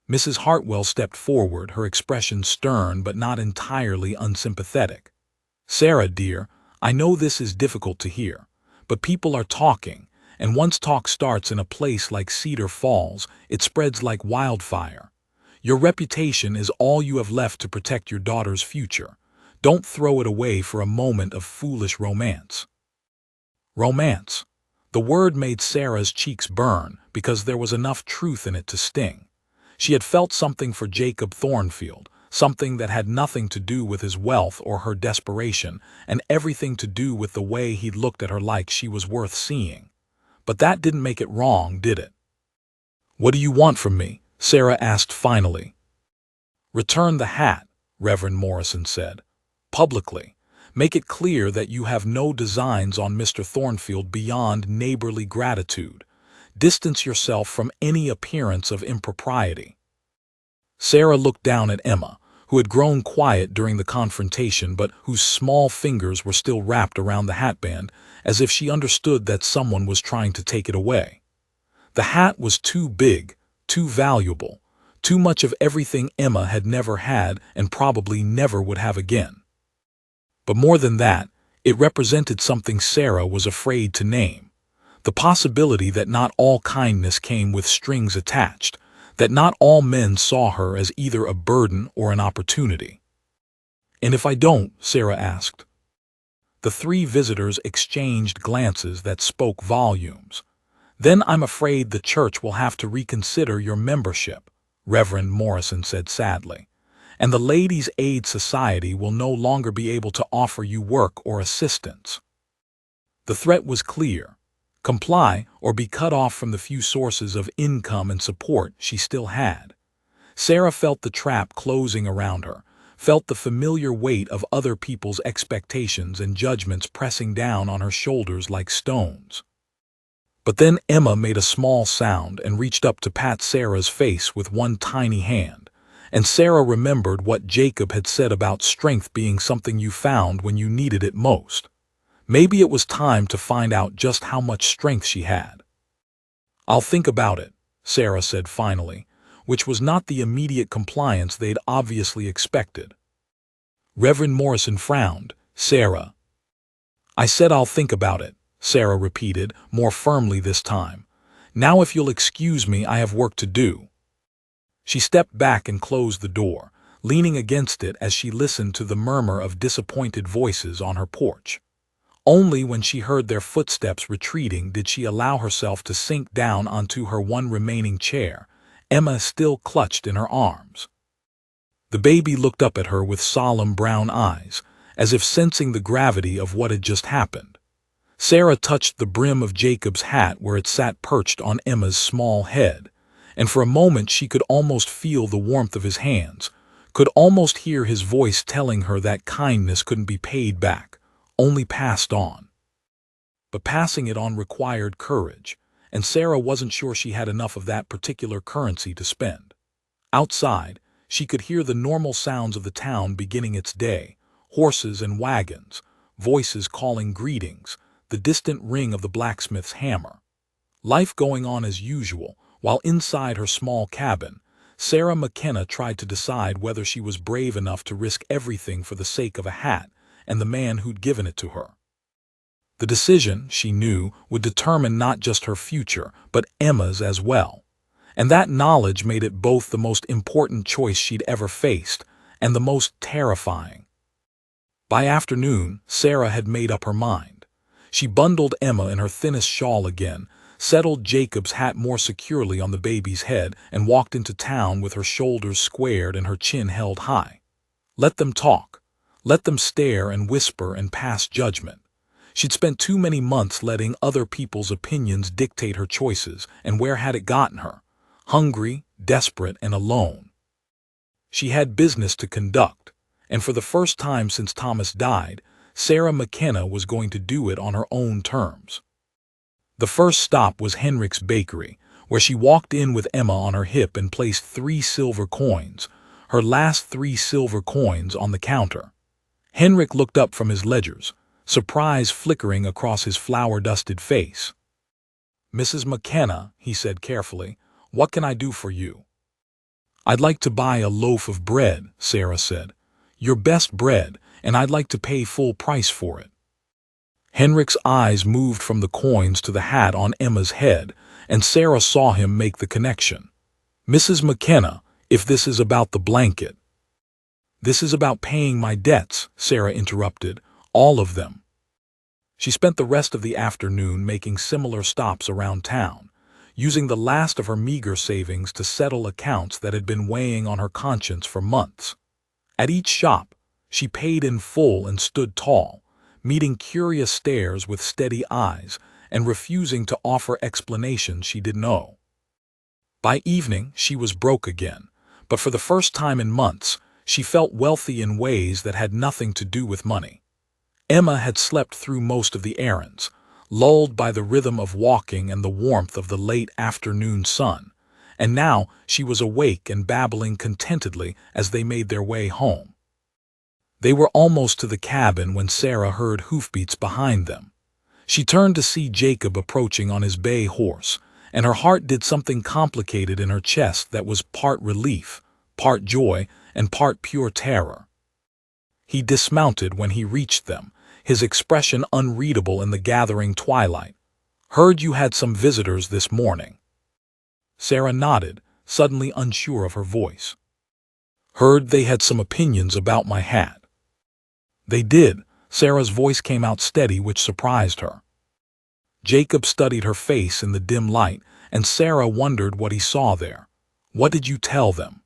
Mrs. Hartwell stepped forward, her expression stern but not entirely unsympathetic. "Sarah, dear, I know this is difficult to hear, but people are talking, and once talk starts in a place like Cedar Falls, it spreads like wildfire. Your reputation is all you have left to protect your daughter's future. Don't throw it away for a moment of foolish romance." Romance. The word made Sarah's cheeks burn because there was enough truth in it to sting. She had felt something for Jacob Thornfield, something that had nothing to do with his wealth or her desperation, and everything to do with the way he'd looked at her like she was worth seeing. But that didn't make it wrong, did it? "What do you want from me?" Sarah asked finally. "Return the hat," Reverend Morrison said. "Publicly. Make it clear that you have no designs on Mr. Thornfield beyond neighborly gratitude. Distance yourself from any appearance of impropriety." Sarah looked down at Emma, who had grown quiet during the confrontation but whose small fingers were still wrapped around the hatband, as if she understood that someone was trying to take it away. The hat was too big, too valuable, too much of everything Emma had never had and probably never would have again. But more than that, it represented something Sarah was afraid to name: the possibility that not all kindness came with strings attached, that not all men saw her as either a burden or an opportunity. "And if I don't?" Sarah asked. The three visitors exchanged glances that spoke volumes. "Then I'm afraid the church will have to reconsider your membership," Reverend Morrison said sadly, "and the Ladies' Aid Society will no longer be able to offer you work or assistance." The threat was clear: comply or be cut off from the few sources of income and support she still had. Sarah felt the trap closing around her, felt the familiar weight of other people's expectations and judgments pressing down on her shoulders like stones. But then Emma made a small sound and reached up to pat Sarah's face with one tiny hand, and Sarah remembered what Jacob had said about strength being something you found when you needed it most. Maybe it was time to find out just how much strength she had. "I'll think about it," Sarah said finally, which was not the immediate compliance they'd obviously expected. Reverend Morrison frowned. "Sarah." "I said I'll think about it," Sarah repeated, more firmly this time. "Now if you'll excuse me, I have work to do." She stepped back and closed the door, leaning against it as she listened to the murmur of disappointed voices on her porch. Only when she heard their footsteps retreating did she allow herself to sink down onto her one remaining chair, Emma still clutched in her arms. The baby looked up at her with solemn brown eyes, as if sensing the gravity of what had just happened. Sarah touched the brim of Jacob's hat where it sat perched on Emma's small head, and for a moment she could almost feel the warmth of his hands, could almost hear his voice telling her that kindness couldn't be paid back, only passed on. But passing it on required courage, and Sarah wasn't sure she had enough of that particular currency to spend. Outside, she could hear the normal sounds of the town beginning its day: horses and wagons, voices calling greetings, the distant ring of the blacksmith's hammer. Life going on as usual, while inside her small cabin, Sarah McKenna tried to decide whether she was brave enough to risk everything for the sake of a hat and the man who'd given it to her. The decision, she knew, would determine not just her future, but Emma's as well. And that knowledge made it both the most important choice she'd ever faced and the most terrifying. By afternoon, Sarah had made up her mind. She bundled Emma in her thinnest shawl again, settled Jacob's hat more securely on the baby's head, and walked into town with her shoulders squared and her chin held high. Let them talk. Let them stare and whisper and pass judgment. She'd spent too many months letting other people's opinions dictate her choices, and where had it gotten her? Hungry, desperate, and alone. She had business to conduct, and for the first time since Thomas died, Sarah McKenna was going to do it on her own terms. The first stop was Henrik's bakery, where she walked in with Emma on her hip and placed 3 silver coins, her last 3 silver coins, on the counter. Henrik looked up from his ledgers, surprise flickering across his flour-dusted face. "Mrs. McKenna," he said carefully, "what can I do for you?" "I'd like to buy a loaf of bread," Sarah said. "Your best bread, and I'd like to pay full price for it." Henrik's eyes moved from the coins to the hat on Emma's head, and Sarah saw him make the connection. "Mrs. McKenna, if this is about the blanket—" "This is about paying my debts," Sarah interrupted, "all of them." She spent the rest of the afternoon making similar stops around town, using the last of her meager savings to settle accounts that had been weighing on her conscience for months. At each shop, she paid in full and stood tall, meeting curious stares with steady eyes and refusing to offer explanations she didn't know. By evening, she was broke again, but for the first time in months, she felt wealthy in ways that had nothing to do with money. Emma had slept through most of the errands, lulled by the rhythm of walking and the warmth of the late afternoon sun, and now she was awake and babbling contentedly as they made their way home. They were almost to the cabin when Sarah heard hoofbeats behind them. She turned to see Jacob approaching on his bay horse, and her heart did something complicated in her chest that was part relief, part joy, and part pure terror. He dismounted when he reached them, his expression unreadable in the gathering twilight. "Heard you had some visitors this morning." Sarah nodded, suddenly unsure of her voice. "Heard they had some opinions about my hat." "They did." Sarah's voice came out steady, which surprised her. Jacob studied her face in the dim light, and Sarah wondered what he saw there. "What did you tell them?"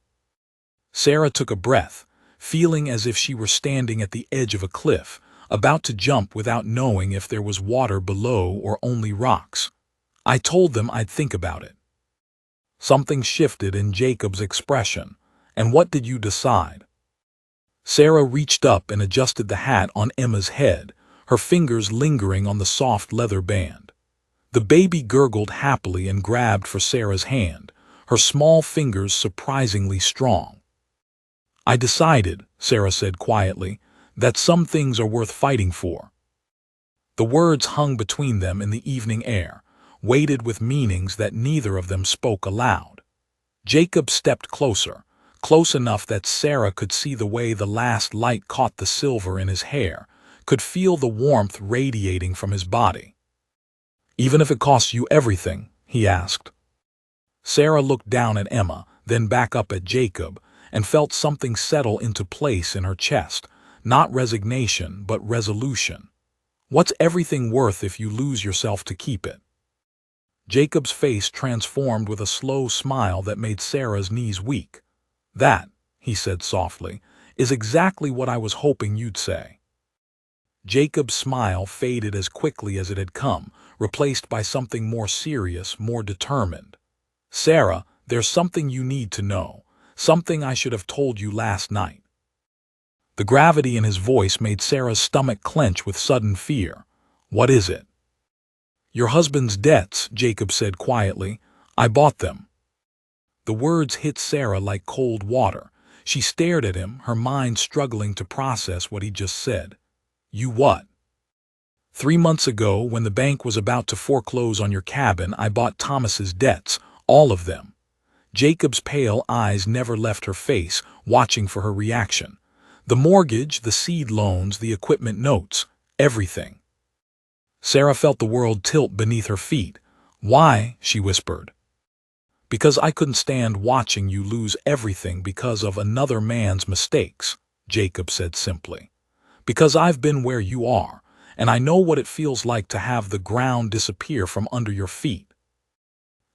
Sarah took a breath, feeling as if she were standing at the edge of a cliff, about to jump without knowing if there was water below or only rocks. "I told them I'd think about it." Something shifted in Jacob's expression. "And what did you decide?" Sarah reached up and adjusted the hat on Emma's head, her fingers lingering on the soft leather band. The baby gurgled happily and grabbed for Sarah's hand, her small fingers surprisingly strong. "I decided," Sarah said quietly, "that some things are worth fighting for." The words hung between them in the evening air, weighted with meanings that neither of them spoke aloud. Jacob stepped closer, close enough that Sarah could see the way the last light caught the silver in his hair, could feel the warmth radiating from his body. "Even if it costs you everything?" he asked. Sarah looked down at Emma, then back up at Jacob, and felt something settle into place in her chest, not resignation but resolution. "What's everything worth if you lose yourself to keep it?" Jacob's face transformed with a slow smile that made Sarah's knees weak. "That," he said softly, "is exactly what I was hoping you'd say." Jacob's smile faded as quickly as it had come, replaced by something more serious, more determined. "Sarah, there's something you need to know, something I should have told you last night." The gravity in his voice made Sarah's stomach clench with sudden fear. "What is it?" "Your husband's debts," Jacob said quietly. "I bought them." The words hit Sarah like cold water. She stared at him, her mind struggling to process what he just said. "You what?" 3 months ago, when the bank was about to foreclose on your cabin, I bought Thomas's debts, all of them." Jacob's pale eyes never left her face, watching for her reaction. "The mortgage, the seed loans, the equipment notes, everything." Sarah felt the world tilt beneath her feet. "Why?" she whispered. "Because I couldn't stand watching you lose everything because of another man's mistakes," Jacob said simply. "Because I've been where you are, and I know what it feels like to have the ground disappear from under your feet."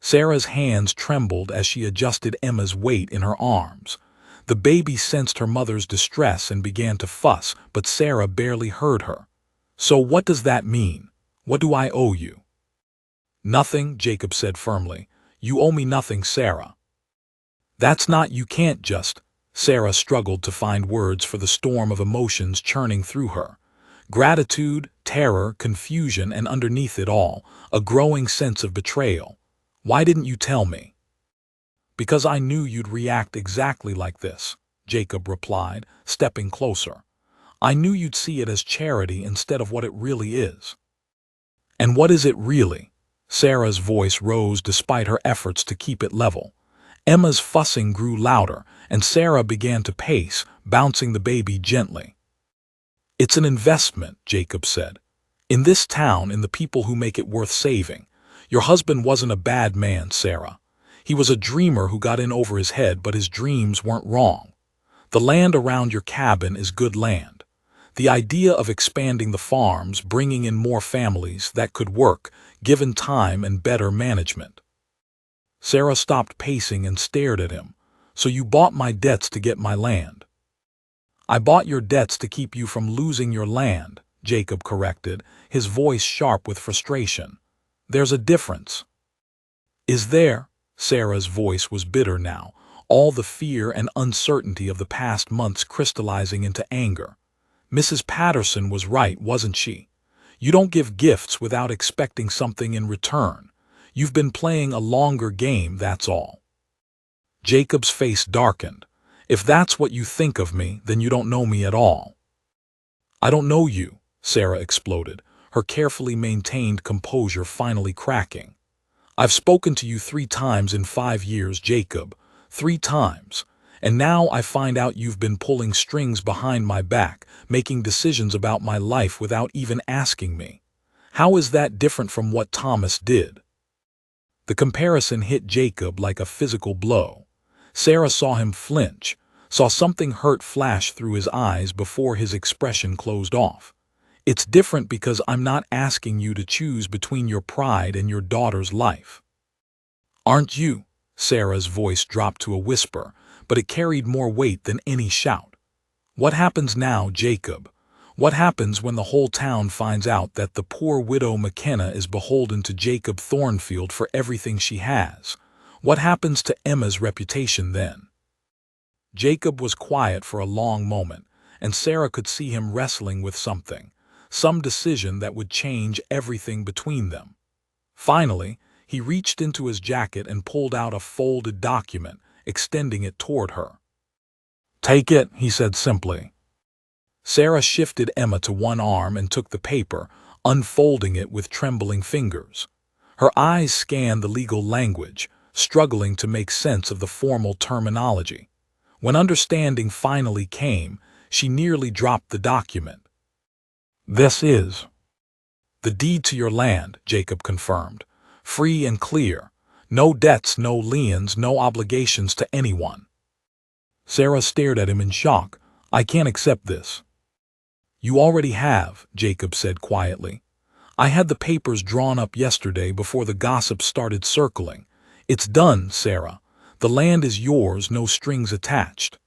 Sarah's hands trembled as she adjusted Emma's weight in her arms. The baby sensed her mother's distress and began to fuss, but Sarah barely heard her. "So what does that mean? What do I owe you?" "Nothing," Jacob said firmly. "You owe me nothing, Sarah." "That's not, you can't just—" Sarah struggled to find words for the storm of emotions churning through her. Gratitude, terror, confusion, and underneath it all, a growing sense of betrayal. "Why didn't you tell me?" "Because I knew you'd react exactly like this," Jacob replied, stepping closer. "I knew you'd see it as charity instead of what it really is." "And what is it really?" Sarah's voice rose despite her efforts to keep it level. Emma's fussing grew louder, and Sarah began to pace, bouncing the baby gently. "It's an investment," Jacob said. "In this town, in the people who make it worth saving. Your husband wasn't a bad man, Sarah. He was a dreamer who got in over his head, but his dreams weren't wrong. The land around your cabin is good land. The idea of expanding the farms, bringing in more families, that could work, given time and better management." Sarah stopped pacing and stared at him. "So you bought my debts to get my land?" I bought your debts to keep you from losing your land, Jacob corrected, his voice sharp with frustration. There's a difference. Is there? Sarah's voice was bitter now, all the fear and uncertainty of the past months crystallizing into anger. Mrs. Patterson was right, wasn't she? You don't give gifts without expecting something in return. You've been playing a longer game, that's all. Jacob's face darkened. If that's what you think of me, then you don't know me at all. I don't know you, Sarah exploded, her carefully maintained composure finally cracking. I've spoken to you 3 times in 5 years, Jacob. 3 times. And now I find out you've been pulling strings behind my back, making decisions about my life without even asking me. How is that different from what Thomas did? The comparison hit Jacob like a physical blow. Sarah saw him flinch, saw something hurt flash through his eyes before his expression closed off. It's different because I'm not asking you to choose between your pride and your daughter's life. Aren't you? Sarah's voice dropped to a whisper, but it carried more weight than any shout. What happens now, Jacob? What happens when the whole town finds out that the poor widow McKenna is beholden to Jacob Thornfield for everything she has? What happens to Emma's reputation then? Jacob was quiet for a long moment, and Sarah could see him wrestling with something, some decision that would change everything between them. Finally, he reached into his jacket and pulled out a folded document, extending it toward her. Take it, he said simply. Sarah shifted Emma to one arm and took the paper, unfolding it with trembling fingers. Her eyes scanned the legal language, struggling to make sense of the formal terminology. When understanding finally came, she nearly dropped the document. This is the deed to your land, Jacob confirmed. Free and clear. No debts, no liens, no obligations to anyone. Sarah stared at him in shock. I can't accept this. You already have, Jacob said quietly. I had the papers drawn up yesterday before the gossip started circling. It's done, Sarah. The land is yours, no strings attached.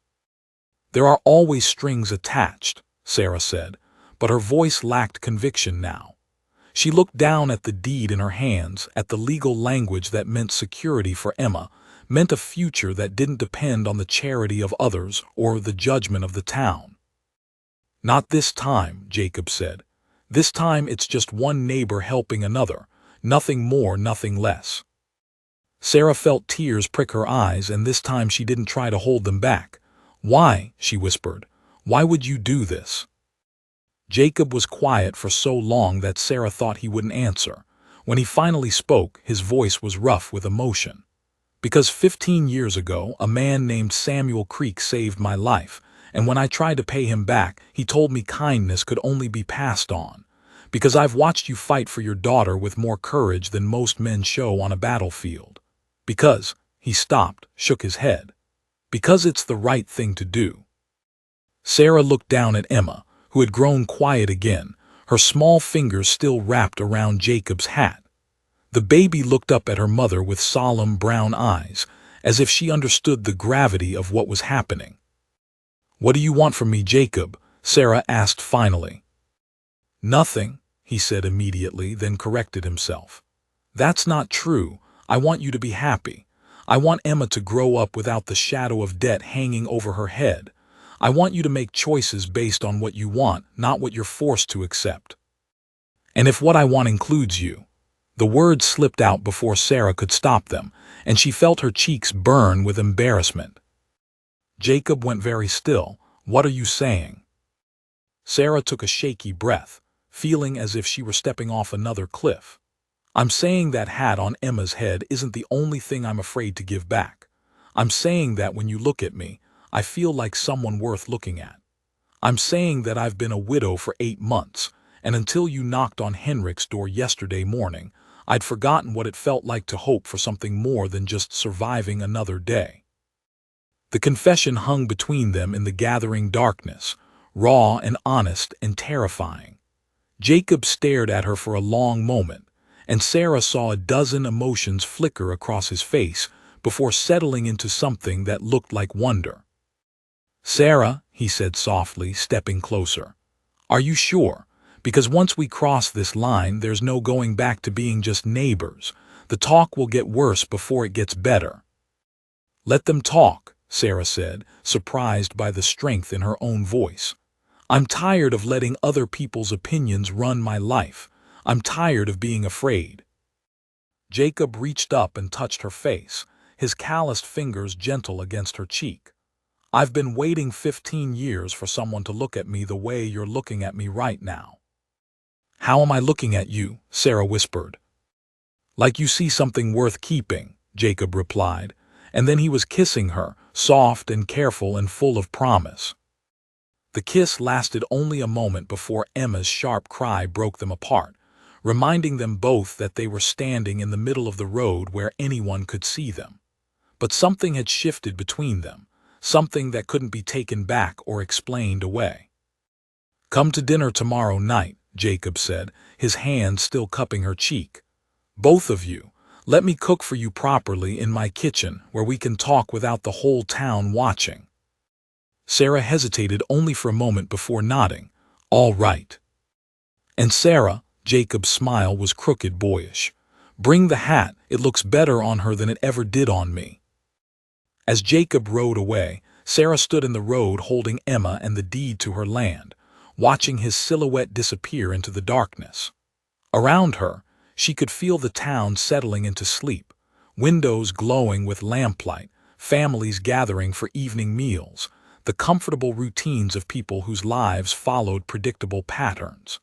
There are always strings attached, Sarah said, but her voice lacked conviction now. She looked down at the deed in her hands, at the legal language that meant security for Emma, meant a future that didn't depend on the charity of others or the judgment of the town. Not this time, Jacob said. This time it's just one neighbor helping another, nothing more, nothing less. Sarah felt tears prick her eyes, and this time she didn't try to hold them back. Why? She whispered. Why would you do this? Jacob was quiet for so long that Sarah thought he wouldn't answer. When he finally spoke, his voice was rough with emotion. Because 15 years ago, a man named Samuel Creek saved my life, and when I tried to pay him back, he told me kindness could only be passed on. Because I've watched you fight for your daughter with more courage than most men show on a battlefield. Because, he stopped, shook his head. Because it's the right thing to do. Sarah looked down at Emma, who had grown quiet again, her small fingers still wrapped around Jacob's hat. The baby looked up at her mother with solemn brown eyes, as if she understood the gravity of what was happening. What do you want from me, Jacob? Sarah asked finally. Nothing, he said immediately, then corrected himself. That's not true. I want you to be happy. I want Emma to grow up without the shadow of debt hanging over her head. I want you to make choices based on what you want, not what you're forced to accept. And if what I want includes you. The words slipped out before Sarah could stop them, and she felt her cheeks burn with embarrassment. Jacob went very still. What are you saying? Sarah took a shaky breath, feeling as if she were stepping off another cliff. I'm saying that hat on Emma's head isn't the only thing I'm afraid to give back. I'm saying that when you look at me, I feel like someone worth looking at. I'm saying that I've been a widow for 8 months, and until you knocked on Henrik's door yesterday morning, I'd forgotten what it felt like to hope for something more than just surviving another day. The confession hung between them in the gathering darkness, raw and honest and terrifying. Jacob stared at her for a long moment, and Sarah saw a dozen emotions flicker across his face before settling into something that looked like wonder. "Sarah," he said softly, stepping closer. "Are you sure? Because once we cross this line, there's no going back to being just neighbors. The talk will get worse before it gets better." "Let them talk," Sarah said, surprised by the strength in her own voice. "I'm tired of letting other people's opinions run my life. I'm tired of being afraid." Jacob reached up and touched her face, his calloused fingers gentle against her cheek. "I've been waiting 15 years for someone to look at me the way you're looking at me right now." "How am I looking at you?" Sarah whispered. "Like you see something worth keeping," Jacob replied, and then he was kissing her, soft and careful and full of promise. The kiss lasted only a moment before Emma's sharp cry broke them apart, reminding them both that they were standing in the middle of the road where anyone could see them. But something had shifted between them, something that couldn't be taken back or explained away. "Come to dinner tomorrow night," Jacob said, his hand still cupping her cheek. "Both of you. Let me cook for you properly in my kitchen where we can talk without the whole town watching." Sarah hesitated only for a moment before nodding. "All right." "And Sarah," Jacob's smile was crooked boyish, "bring the hat, it looks better on her than it ever did on me." As Jacob rode away, Sarah stood in the road holding Emma and the deed to her land, watching his silhouette disappear into the darkness. Around her, she could feel the town settling into sleep, windows glowing with lamplight, families gathering for evening meals, the comfortable routines of people whose lives followed predictable patterns.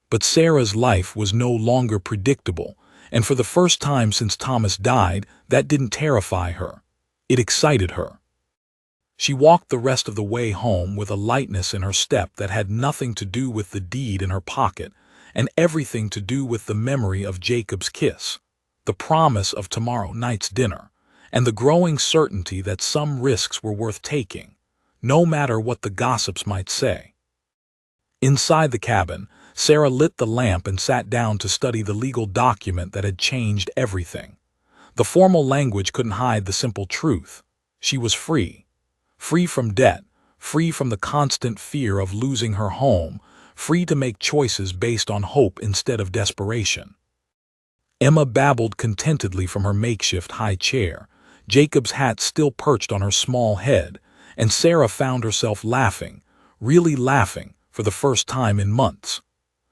But Sarah's life was no longer predictable, and for the first time since Thomas died, that didn't terrify her. It excited her. She walked the rest of the way home with a lightness in her step that had nothing to do with the deed in her pocket, and everything to do with the memory of Jacob's kiss, the promise of tomorrow night's dinner, and the growing certainty that some risks were worth taking, no matter what the gossips might say. Inside the cabin, Sarah lit the lamp and sat down to study the legal document that had changed everything. The formal language couldn't hide the simple truth. She was free. Free from debt, free from the constant fear of losing her home, free to make choices based on hope instead of desperation. Emma babbled contentedly from her makeshift high chair, Jacob's hat still perched on her small head, and Sarah found herself laughing, really laughing, for the first time in months.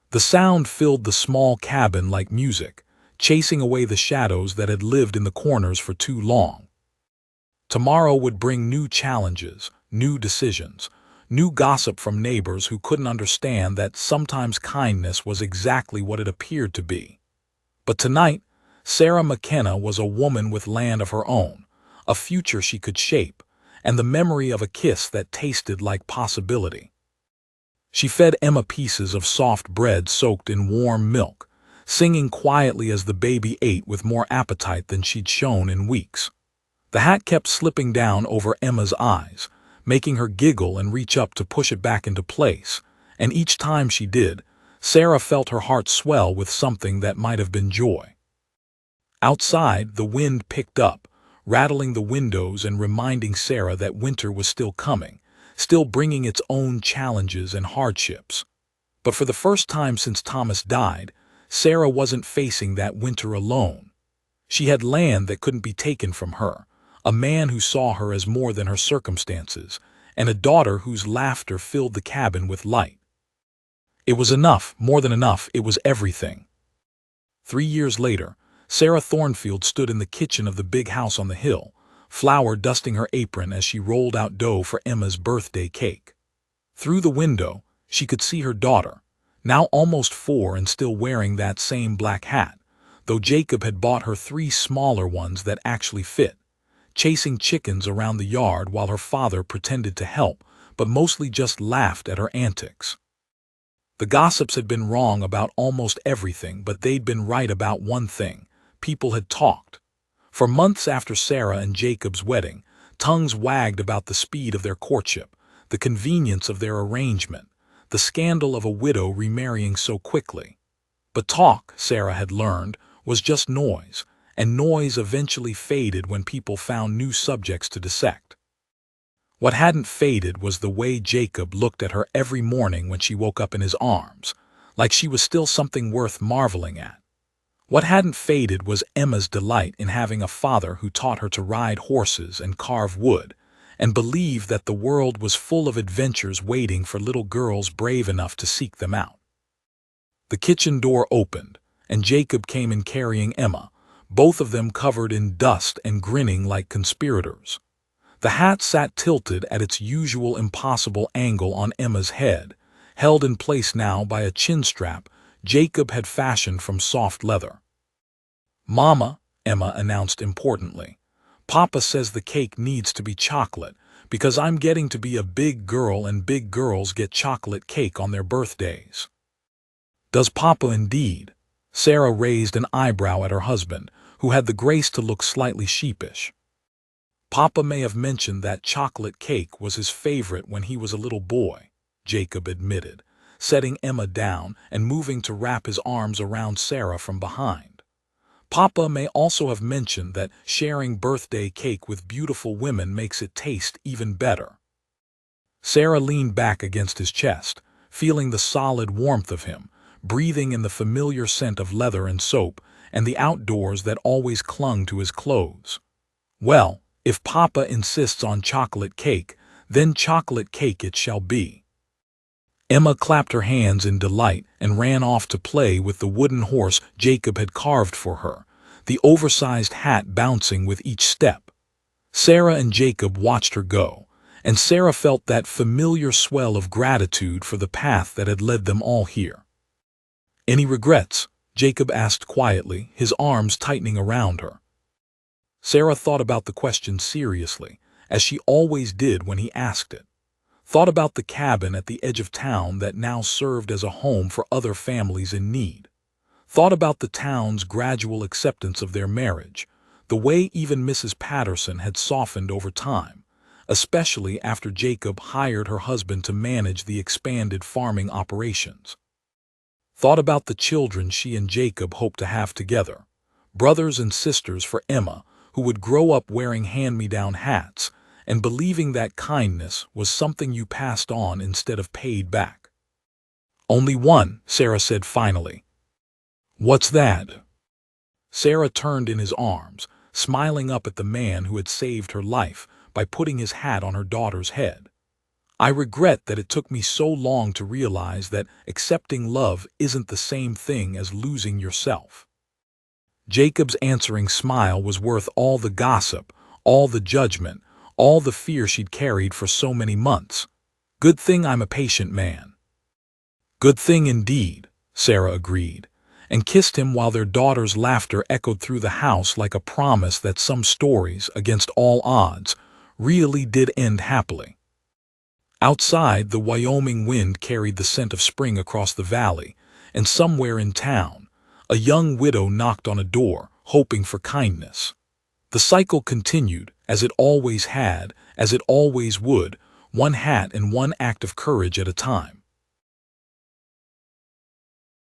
The sound filled the small cabin like music, chasing away the shadows that had lived in the corners for too long. Tomorrow would bring new challenges, new decisions, new gossip from neighbors who couldn't understand that sometimes kindness was exactly what it appeared to be. But tonight, Sarah McKenna was a woman with land of her own, a future she could shape, and the memory of a kiss that tasted like possibility. She fed Emma pieces of soft bread soaked in warm milk, singing quietly as the baby ate with more appetite than she'd shown in weeks. The hat kept slipping down over Emma's eyes, making her giggle and reach up to push it back into place, and each time she did, Sarah felt her heart swell with something that might have been joy. Outside, the wind picked up, rattling the windows and reminding Sarah that winter was still coming, still bringing its own challenges and hardships. But for the first time since Thomas died, Sarah wasn't facing that winter alone. She had land that couldn't be taken from her, a man who saw her as more than her circumstances, and a daughter whose laughter filled the cabin with light. It was enough, more than enough, it was everything. 3 years later, Sarah Thornfield stood in the kitchen of the big house on the hill, flour dusting her apron as she rolled out dough for Emma's birthday cake. Through the window, she could see her daughter, now almost 4 and still wearing that same black hat, though Jacob had bought her 3 smaller ones that actually fit, chasing chickens around the yard while her father pretended to help, but mostly just laughed at her antics. The gossips had been wrong about almost everything, but they'd been right about one thing: people had talked. For months after Sarah and Jacob's wedding, tongues wagged about the speed of their courtship, the convenience of their arrangement, the scandal of a widow remarrying so quickly. But talk, Sarah had learned, was just noise, and noise eventually faded when people found new subjects to dissect. What hadn't faded was the way Jacob looked at her every morning when she woke up in his arms, like she was still something worth marveling at. What hadn't faded was Emma's delight in having a father who taught her to ride horses and carve wood, and believed that the world was full of adventures waiting for little girls brave enough to seek them out. The kitchen door opened, and Jacob came in carrying Emma, both of them covered in dust and grinning like conspirators. The hat sat tilted at its usual impossible angle on Emma's head, held in place now by a chin strap Jacob had fashioned from soft leather. "Mama," Emma announced importantly, "Papa says the cake needs to be chocolate because I'm getting to be a big girl and big girls get chocolate cake on their birthdays." "Does Papa indeed?" Sarah raised an eyebrow at her husband, who had the grace to look slightly sheepish. "Papa may have mentioned that chocolate cake was his favorite when he was a little boy," Jacob admitted, setting Emma down and moving to wrap his arms around Sarah from behind. "Papa may also have mentioned that sharing birthday cake with beautiful women makes it taste even better." Sarah leaned back against his chest, feeling the solid warmth of him, breathing in the familiar scent of leather and soap, and the outdoors that always clung to his clothes. "Well, if Papa insists on chocolate cake, then chocolate cake it shall be." Emma clapped her hands in delight and ran off to play with the wooden horse Jacob had carved for her, the oversized hat bouncing with each step. Sarah and Jacob watched her go, and Sarah felt that familiar swell of gratitude for the path that had led them all here. "Any regrets?" Jacob asked quietly, his arms tightening around her. Sarah thought about the question seriously, as she always did when he asked it. Thought about the cabin at the edge of town that now served as a home for other families in need. Thought about the town's gradual acceptance of their marriage, the way even Mrs. Patterson had softened over time, especially after Jacob hired her husband to manage the expanded farming operations. Thought about the children she and Jacob hoped to have together, brothers and sisters for Emma, who would grow up wearing hand-me-down hats and believing that kindness was something you passed on instead of paid back. "Only one," Sarah said finally. "What's that?" Sarah turned in his arms, smiling up at the man who had saved her life by putting his hat on her daughter's head. "I regret that it took me so long to realize that accepting love isn't the same thing as losing yourself." Jacob's answering smile was worth all the gossip, all the judgment, all the fear she'd carried for so many months. "Good thing I'm a patient man." "Good thing indeed," Sarah agreed, and kissed him while their daughter's laughter echoed through the house like a promise that some stories, against all odds, really did end happily. Outside, the Wyoming wind carried the scent of spring across the valley, and somewhere in town, a young widow knocked on a door, hoping for kindness. The cycle continued, as it always had, as it always would, one hat and one act of courage at a time.